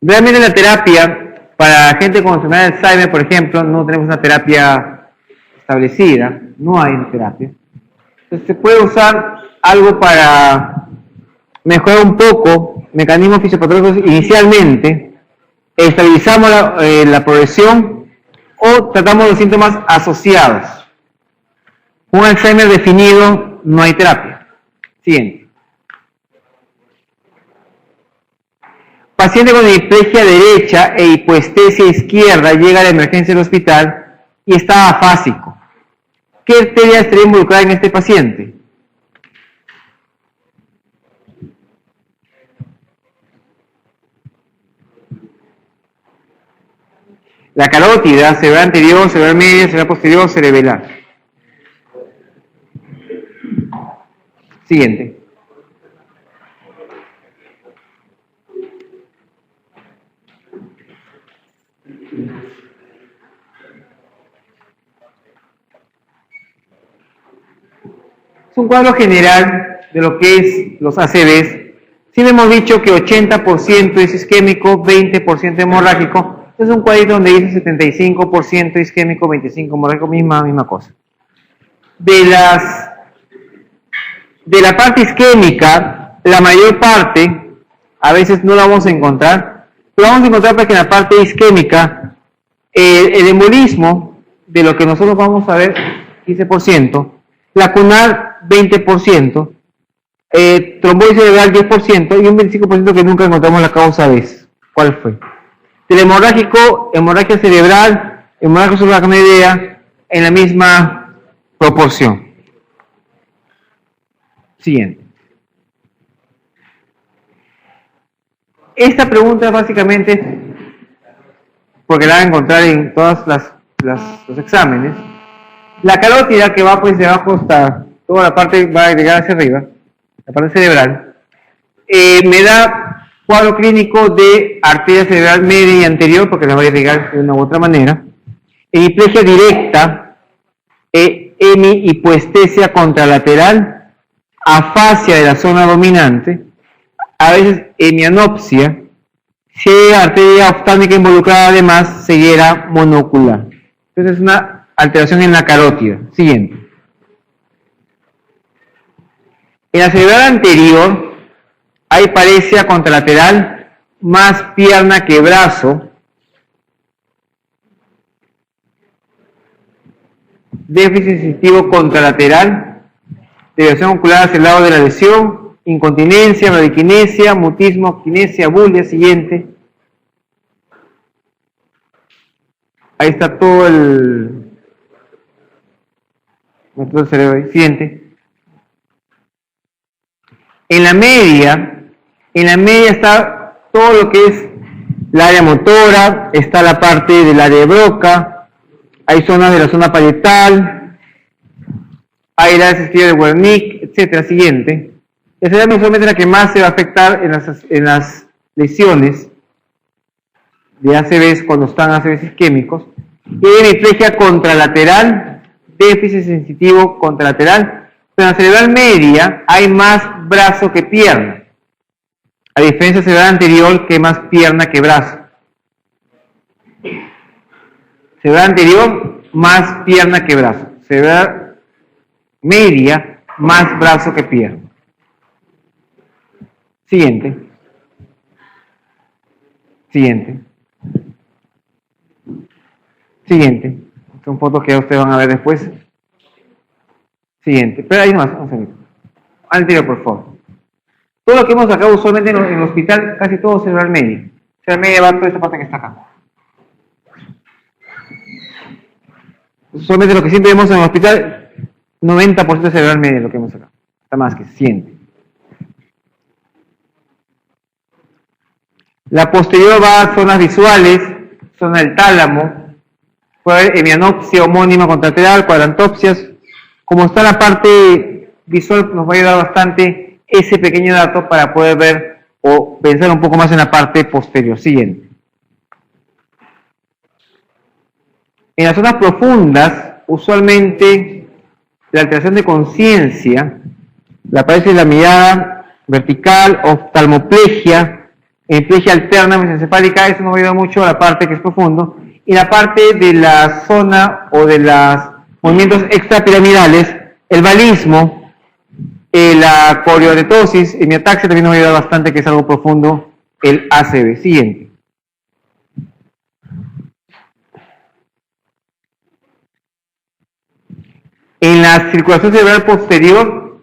Realmente la terapia, para gente con enfermedad de Alzheimer, por ejemplo, no tenemos una terapia establecida, no hay una terapia. Entonces se puede usar algo para mejorar un poco mecanismos fisiopatológicos inicialmente, estabilizamos la progresión o tratamos los síntomas asociados. Un Alzheimer definido, no hay terapia. Siguiente. Paciente con hemiplegia derecha e hipoestesia izquierda llega a la emergencia del hospital y está afásico. ¿Qué arteria estaría involucrada en este paciente? La carótida, cerebral anterior, cerebral media, cerebral posterior, cerebelar. Siguiente. Es un cuadro general de lo que es los ACVs. Sí le hemos dicho que 80% es isquémico, 20% hemorrágico. Es un cuadrito donde dice 75% isquémico, 25% hemorrágico, misma cosa. De la parte isquémica, la mayor parte, a veces no la vamos a encontrar, pero vamos a encontrar porque en la parte isquémica, el embolismo, de lo que nosotros vamos a ver, 15%, lacunar 20%, trombosis cerebral 10% y un 25% que nunca encontramos la causa vez. ¿Cuál fue? El hemorrágico, hemorragia cerebral, hemorragia subaracnoidea, en la misma proporción. Siguiente. Esta pregunta básicamente, porque la van a encontrar en todos los exámenes, la carótida que va pues de abajo hasta toda la parte, va a llegar hacia arriba, la parte cerebral, me da cuadro clínico de arteria cerebral media y anterior, porque la voy a irrigar de una u otra manera, hemiplegia directa, hemihipoestesia contralateral, afasia de la zona dominante, a veces hemianopsia, si hay arteria oftálmica involucrada, además ceguera monocular. Entonces es una alteración en la carótida. Siguiente. En la cerebral anterior hay paresia contralateral, más pierna que brazo, déficit sensitivo contralateral, desviación ocular hacia el lado de la lesión, incontinencia, bradiquinesia, mutismo, kinesia, bulia. Siguiente. Ahí está todo el cerebro. Siguiente. En la media está todo lo que es el área motora, está la parte del área de Broca, hay zonas de la zona parietal, hay el área sensitiva de Wernicke, etcétera. Siguiente. Esa es usualmente la que más se va a afectar en las lesiones de ACVs cuando están ACVs isquémicos. Y hay hemiplegia contralateral, déficit sensitivo contralateral, pero en la cerebral media hay más brazo que pierna, a diferencia de cerebral anterior que más pierna que brazo. Cerebral anterior más pierna que brazo, cerebral media más brazo que pierna. Siguiente. Siguiente. Siguiente. Son fotos que ustedes van a ver después. Siguiente. Pero ahí nomás, un segundo. Anterior, por favor. Todo lo que hemos sacado usualmente en el hospital, casi todo cerebral medio. Cerebral medio va toda esta parte que está acá. Usualmente lo que siempre vemos en el hospital, 90% cerebral medio lo que hemos sacado. Está más que se siente. La posterior va a zonas visuales, zona del tálamo, puede haber hemianopsia homónima contralateral, cuadrantopsias. Como está la parte visual, nos va a ayudar bastante ese pequeño dato para poder ver o pensar un poco más en la parte posterior. Siguiente. En las zonas profundas, usualmente la alteración de conciencia, la aparece en la mirada vertical, oftalmoplegia, hemiplegia alterna mesencefálica, eso nos va a ayudar mucho a la parte que es profundo, y la parte de la zona o de los movimientos extrapiramidales, el balismo, la coreoretosis, hemiataxia también nos va a ayudar bastante, que es algo profundo, el ACV. Siguiente. En la circulación cerebral posterior,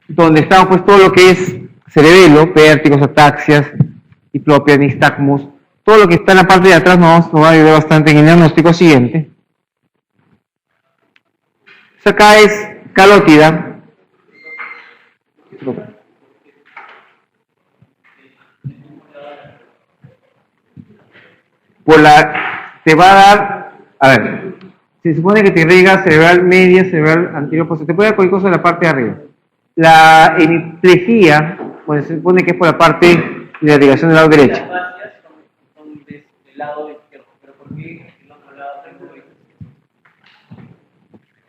donde está pues todo lo que es cerebelo, vértigos, ataxias, diplopia, nistagmus, todo lo que está en la parte de atrás nos va a ayudar bastante en el diagnóstico. Siguiente. Esta acá es calótida. Te va a dar, a ver, se supone que te irriga cerebral media, cerebral anterior, pues te puede dar cualquier cosa de la parte de arriba. La hemiplegia, pues se supone que es por la parte de la irrigación del lado derecho. Las fascias son del lado izquierdo, pero ¿por qué el otro lado tengo?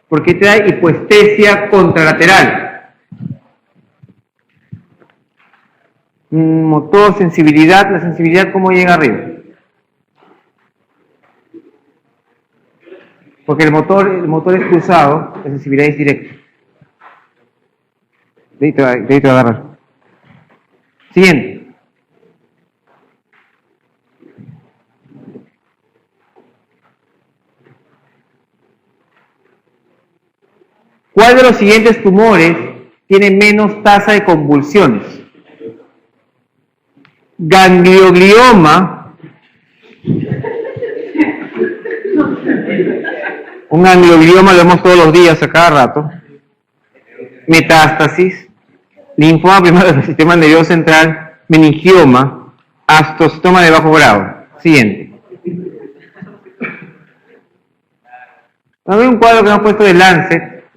Porque te da hipoestesia contralateral. Motor, sensibilidad, la sensibilidad, ¿cómo llega arriba? Porque el motor es cruzado, la sensibilidad es directa. De ahí te va a agarrar. Siguiente. ¿Cuál de los siguientes tumores tiene menos tasa de convulsiones? Ganglioglioma. Un ganglioglioma lo vemos todos los días a cada rato. Metástasis. Linfoma primario del sistema nervioso central. Meningioma. Astocitoma de bajo grado. Siguiente. Vamos a ver un cuadro que hemos puesto de Lancet.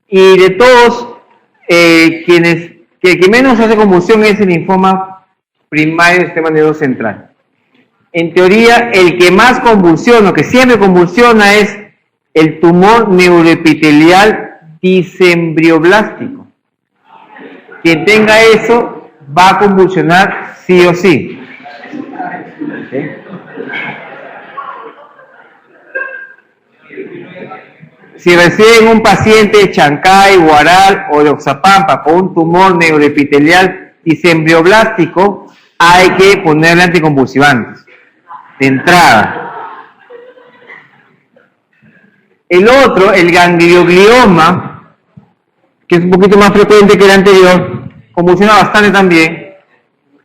Y de todos, que menos hace convulsión es el linfoma primario del sistema nervioso central. En teoría, el que más convulsiona, o que siempre convulsiona, es el tumor neuroepitelial disembrioblástico. Quien tenga eso va a convulsionar sí o sí. ¿Okay? Si reciben un paciente de Chancay, Huaral o de Oxapampa con un tumor neuroepitelial disembrioblástico, hay que ponerle anticonvulsivantes de entrada. El otro, el ganglioglioma, que es un poquito más frecuente que el anterior, convulsiona bastante también,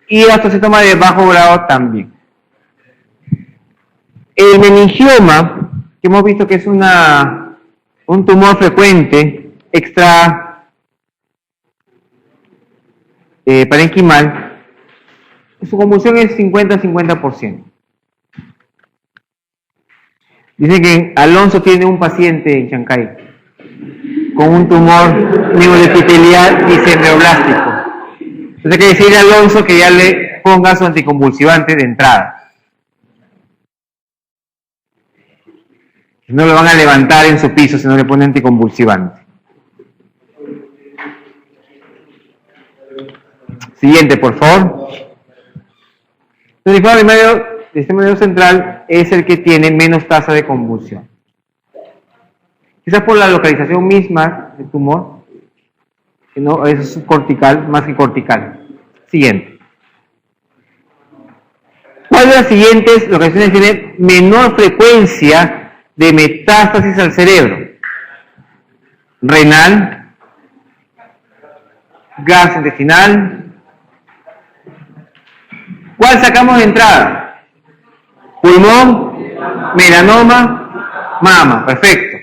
y el astocitoma de bajo grado también. El meningioma, que hemos visto que es un tumor frecuente, extra parenquimal, su convulsión es 50-50%. Dice que Alonso tiene un paciente en Chancay con un tumor neuroepitelial disembrioblástico. Entonces hay que decirle a Alonso que ya le ponga su anticonvulsivante de entrada. No lo van a levantar en su piso si no le ponen anticonvulsivante. Siguiente, por favor. El linfoma primario del sistema nervioso central es el que tiene menos tasa de convulsión. Quizás por la localización misma del tumor, que no es subcortical más que cortical. Siguiente. ¿Cuál de las siguientes localizaciones tiene menor frecuencia de metástasis al cerebro? Renal, gas intestinal. ¿Cuál sacamos de entrada? Pulmón, melanoma, mama. Perfecto.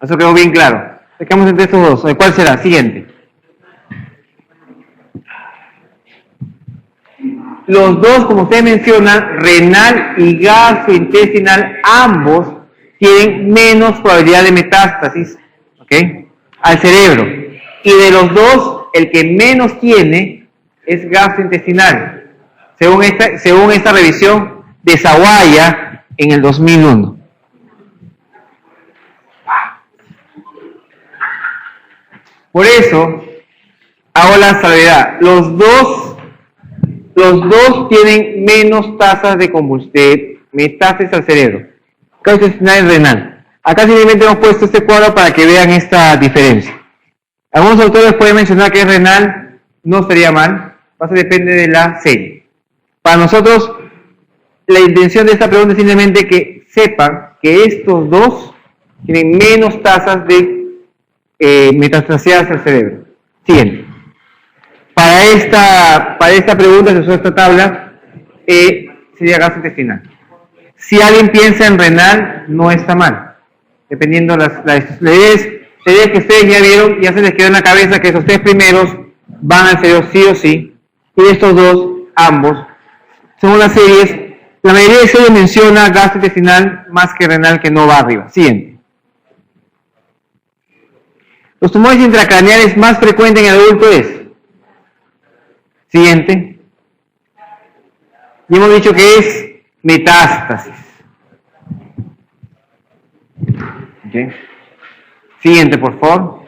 Eso quedó bien claro. Sacamos entre estos dos. ¿Cuál será? Siguiente. Los dos, como usted menciona, renal y gastrointestinal, ambos tienen menos probabilidad de metástasis, ¿ok?, al cerebro. Y de los dos, el que menos tiene es gastrointestinal, según esta revisión de Sawaya en el 2001. Por eso, hago la salvedad. Los dos tienen menos tasas de metástasis al cerebro. Gastrointestinal y renal. Acá simplemente hemos puesto este cuadro para que vean esta diferencia. Algunos autores pueden mencionar que es renal, no estaría mal, depende de la serie. Para nosotros, la intención de esta pregunta es simplemente que sepan que estos dos tienen menos tasas de metastasiadas al cerebro. Siguiente. Para esta pregunta se usó esta tabla, sería gastrointestinal. Si alguien piensa en renal, no está mal, dependiendo de las leyes que ustedes ya vieron, ya se les quedó en la cabeza que esos tres primeros van al cerebro sí o sí, y estos dos, ambos, según las series, la mayoría de series menciona gastrointestinal más que renal, que no va arriba. Siguiente. Los tumores intracraneales más frecuentes en el adulto es. Siguiente. Y hemos dicho que es metástasis. Okay. Siguiente, por favor.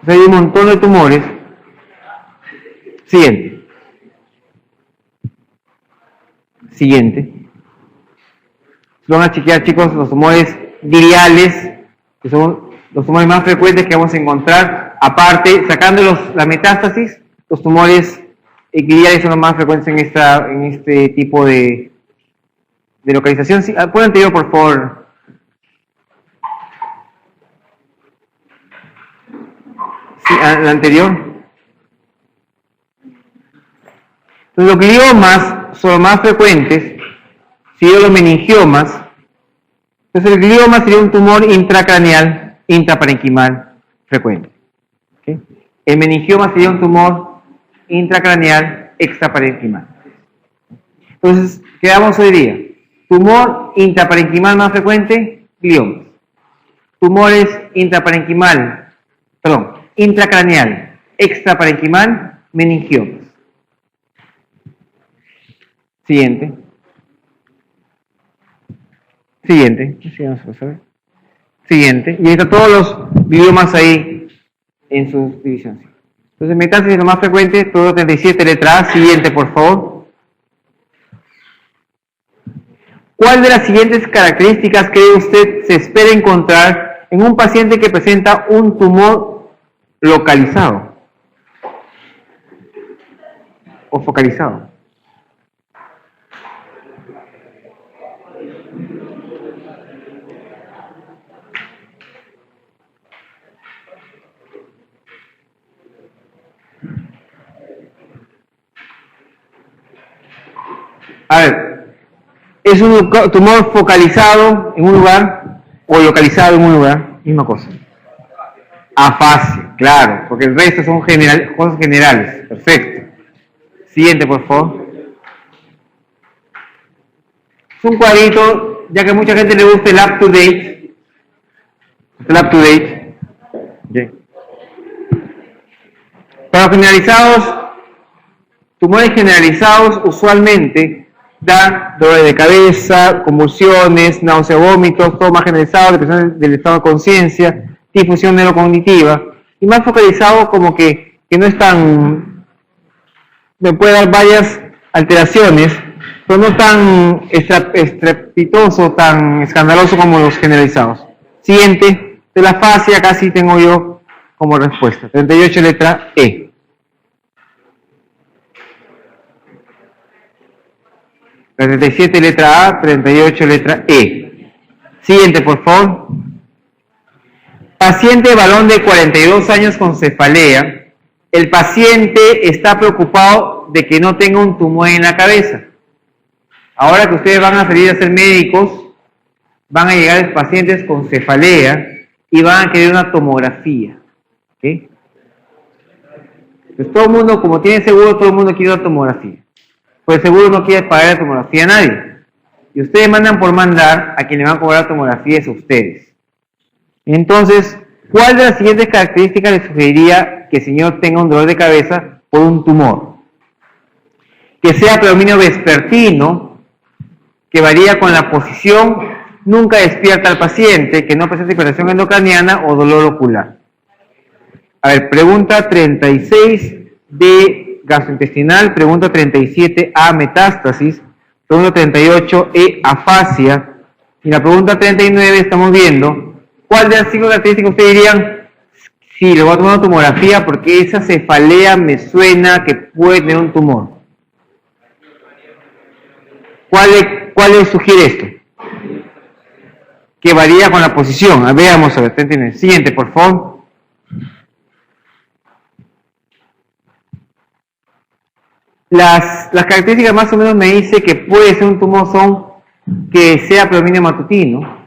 Hay un montón de tumores. Siguiente. Siguiente. Van a chequear, chicos, los tumores gliales, que son los tumores más frecuentes que vamos a encontrar. Aparte, sacando la metástasis, los tumores gliales son los más frecuentes en este tipo de localización. Sí, pon el anterior, por favor. Sí, el anterior. Los gliomas son los más frecuentes, siguen los meningiomas. Entonces el glioma sería un tumor intracraneal, intraparenquimal frecuente. ¿Okay? El meningioma sería un tumor intracraneal, extraparenquimal. Entonces, quedamos hoy día. Tumor intraparenquimal más frecuente, gliomas. Tumores intracraneal, extraparenquimal, meningiomas. Siguiente. Siguiente. Siguiente. Y están todos los gliomas ahí en sus divisiones. Entonces, metástasis lo más frecuente, todo 37, letra A. Siguiente, por favor. ¿Cuál de las siguientes características cree usted se espera encontrar en un paciente que presenta un tumor localizado o focalizado? A ver, ¿es un tumor focalizado en un lugar o localizado en un lugar? Misma cosa. Afasia, claro, porque el resto son cosas generales. Perfecto. Siguiente, por favor. Es un cuadrito, ya que a mucha gente le gusta el up to date. El up to date. Okay. Para los generalizados, tumores generalizados usualmente dan dolores de cabeza, convulsiones, náuseas, vómitos, todo más generalizado, depresión del estado de conciencia, difusión neurocognitiva, y más focalizado como que no es tan, me puede dar varias alteraciones, pero no tan estrepitoso, tan escandaloso como los generalizados. Siguiente, de la afasia casi tengo yo como respuesta, 38 letra E. 37 letra A, 38 letra E. Siguiente, por favor. Paciente varón de 42 años con cefalea. El paciente está preocupado de que no tenga un tumor en la cabeza. Ahora que ustedes van a salir a ser médicos, van a llegar pacientes con cefalea y van a querer una tomografía. ¿Okay? Pues todo el mundo, como tiene seguro, todo el mundo quiere una tomografía. Pues el seguro no quiere pagar la tomografía a nadie. Y ustedes mandan por mandar, a quien le van a cobrar la tomografía es a ustedes. Entonces, ¿cuál de las siguientes características le sugeriría que el señor tenga un dolor de cabeza por un tumor? Que sea predominio vespertino, que varía con la posición, nunca despierta al paciente, que no presenta hipertensión endocraniana o dolor ocular. A ver, pregunta 36 de gastrointestinal, pregunta 37 A, metástasis, pregunta 38 E, afasia, y la pregunta 39 estamos viendo, ¿cuál de las 5 características ustedes dirían? Sí, le voy a tomar una tomografía porque esa cefalea me suena que puede tener un tumor. ¿Cuál le sugiere esto? Que varía con la posición. Veamos, a ver, ¿entienden? Siguiente, por favor. Las características más o menos me dice que puede ser un tumor son que sea predominio matutino,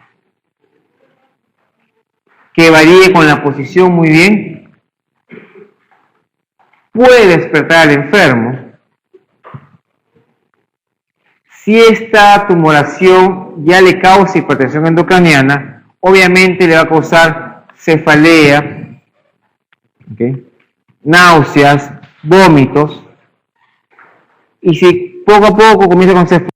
que varíe con la posición muy bien, puede despertar al enfermo. Si esta tumoración ya le causa hipertensión endocraniana, obviamente le va a causar cefalea, ¿okay? Náuseas, vómitos, y si poco a poco comienza con cefalea,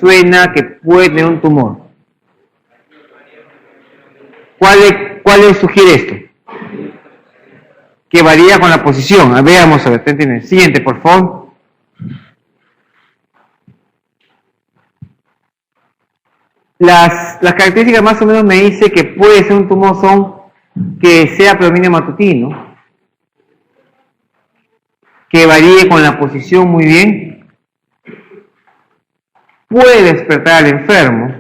suena que puede tener un tumor. ¿Cuál le sugiere esto? Que varía con la posición. Veamos, a ver, ¿entienden? Siguiente, por favor. Las características más o menos me dice que puede ser un tumor son que sea predominio matutino, que varíe con la posición muy bien, puede despertar al enfermo.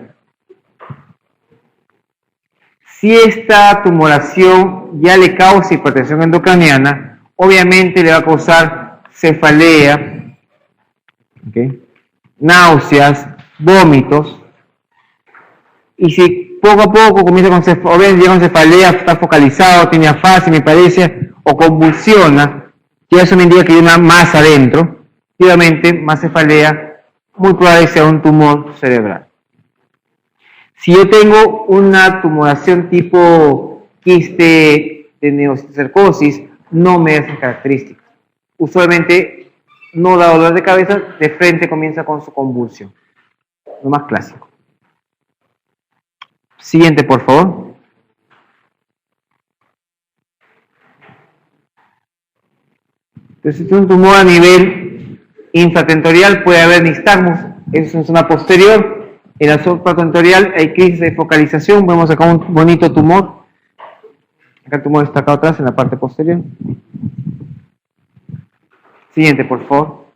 Si esta tumoración ya le causa hipertensión endocraniana, obviamente le va a causar cefalea, ¿okay? Náuseas, vómitos, y si poco a poco comienza con cefalea, está focalizado, tiene afasia, me parece, o convulsiona, que eso me indica que hay una masa adentro, y obviamente más cefalea, muy probable sea un tumor cerebral. Si yo tengo una tumoración tipo quiste de neocercosis, no me da esas características. Usualmente no da dolor de cabeza, de frente comienza con su convulsión. Lo más clásico. Siguiente, por favor. Entonces, si es un tumor a nivel infratentorial, puede haber nistagmus, eso es una posterior. En la supratentorial hay crisis de focalización, vemos acá un bonito tumor. Acá el tumor está acá atrás, en la parte posterior. Siguiente, por favor.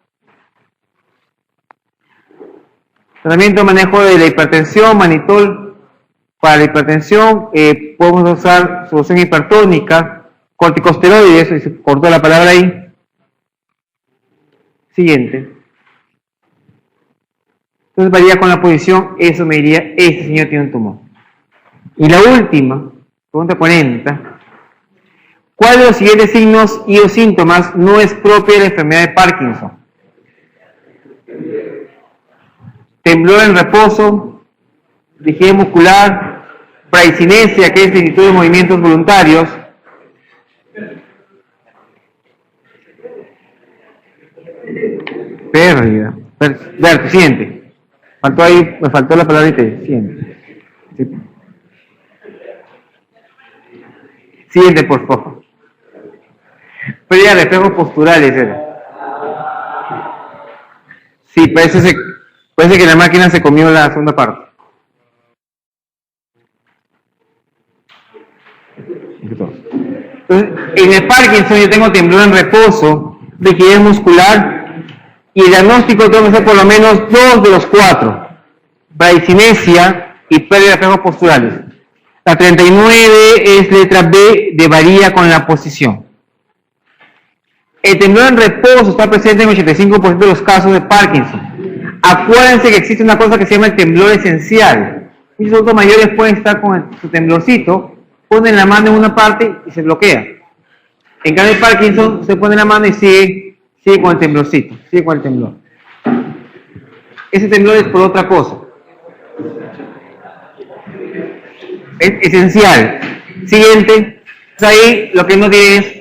Tratamiento manejo de la hipertensión, manitol. Para la hipertensión podemos usar solución hipertónica, corticosteroides, y se cortó la palabra ahí. Siguiente. Entonces varía con la posición, eso me diría, este señor tiene un tumor. Y la última, pregunta 40. ¿Cuál de los siguientes signos y o síntomas no es propia de la enfermedad de Parkinson? Temblor en reposo, rigidez muscular, praesinesia, que es lentitud de movimientos voluntarios, pérdida. Siguiente. Me faltó la palabrita. Siguiente. Sí. Siguiente, por favor. Pérdida de reflejos posturales. Sí, parece que la máquina se comió la segunda parte. Entonces, en el Parkinson yo tengo temblor en reposo, rigidez muscular, y el diagnóstico tengo que hacer por lo menos 2 de los 4. Bradicinesia y pérdida de reflejos posturales. La 39 es letra B de varía con la posición. El temblor en reposo está presente en 85% de los casos de Parkinson. Acuérdense que existe una cosa que se llama el temblor esencial. Muchos adultos mayores pueden estar con su temblorcito, ponen la mano en una parte y se bloquea. En cambio el Parkinson se pone la mano y sigue con el temblorcito, sigue con el temblor. Ese temblor es por otra cosa. Es esencial. Siguiente. Ahí lo que no tiene es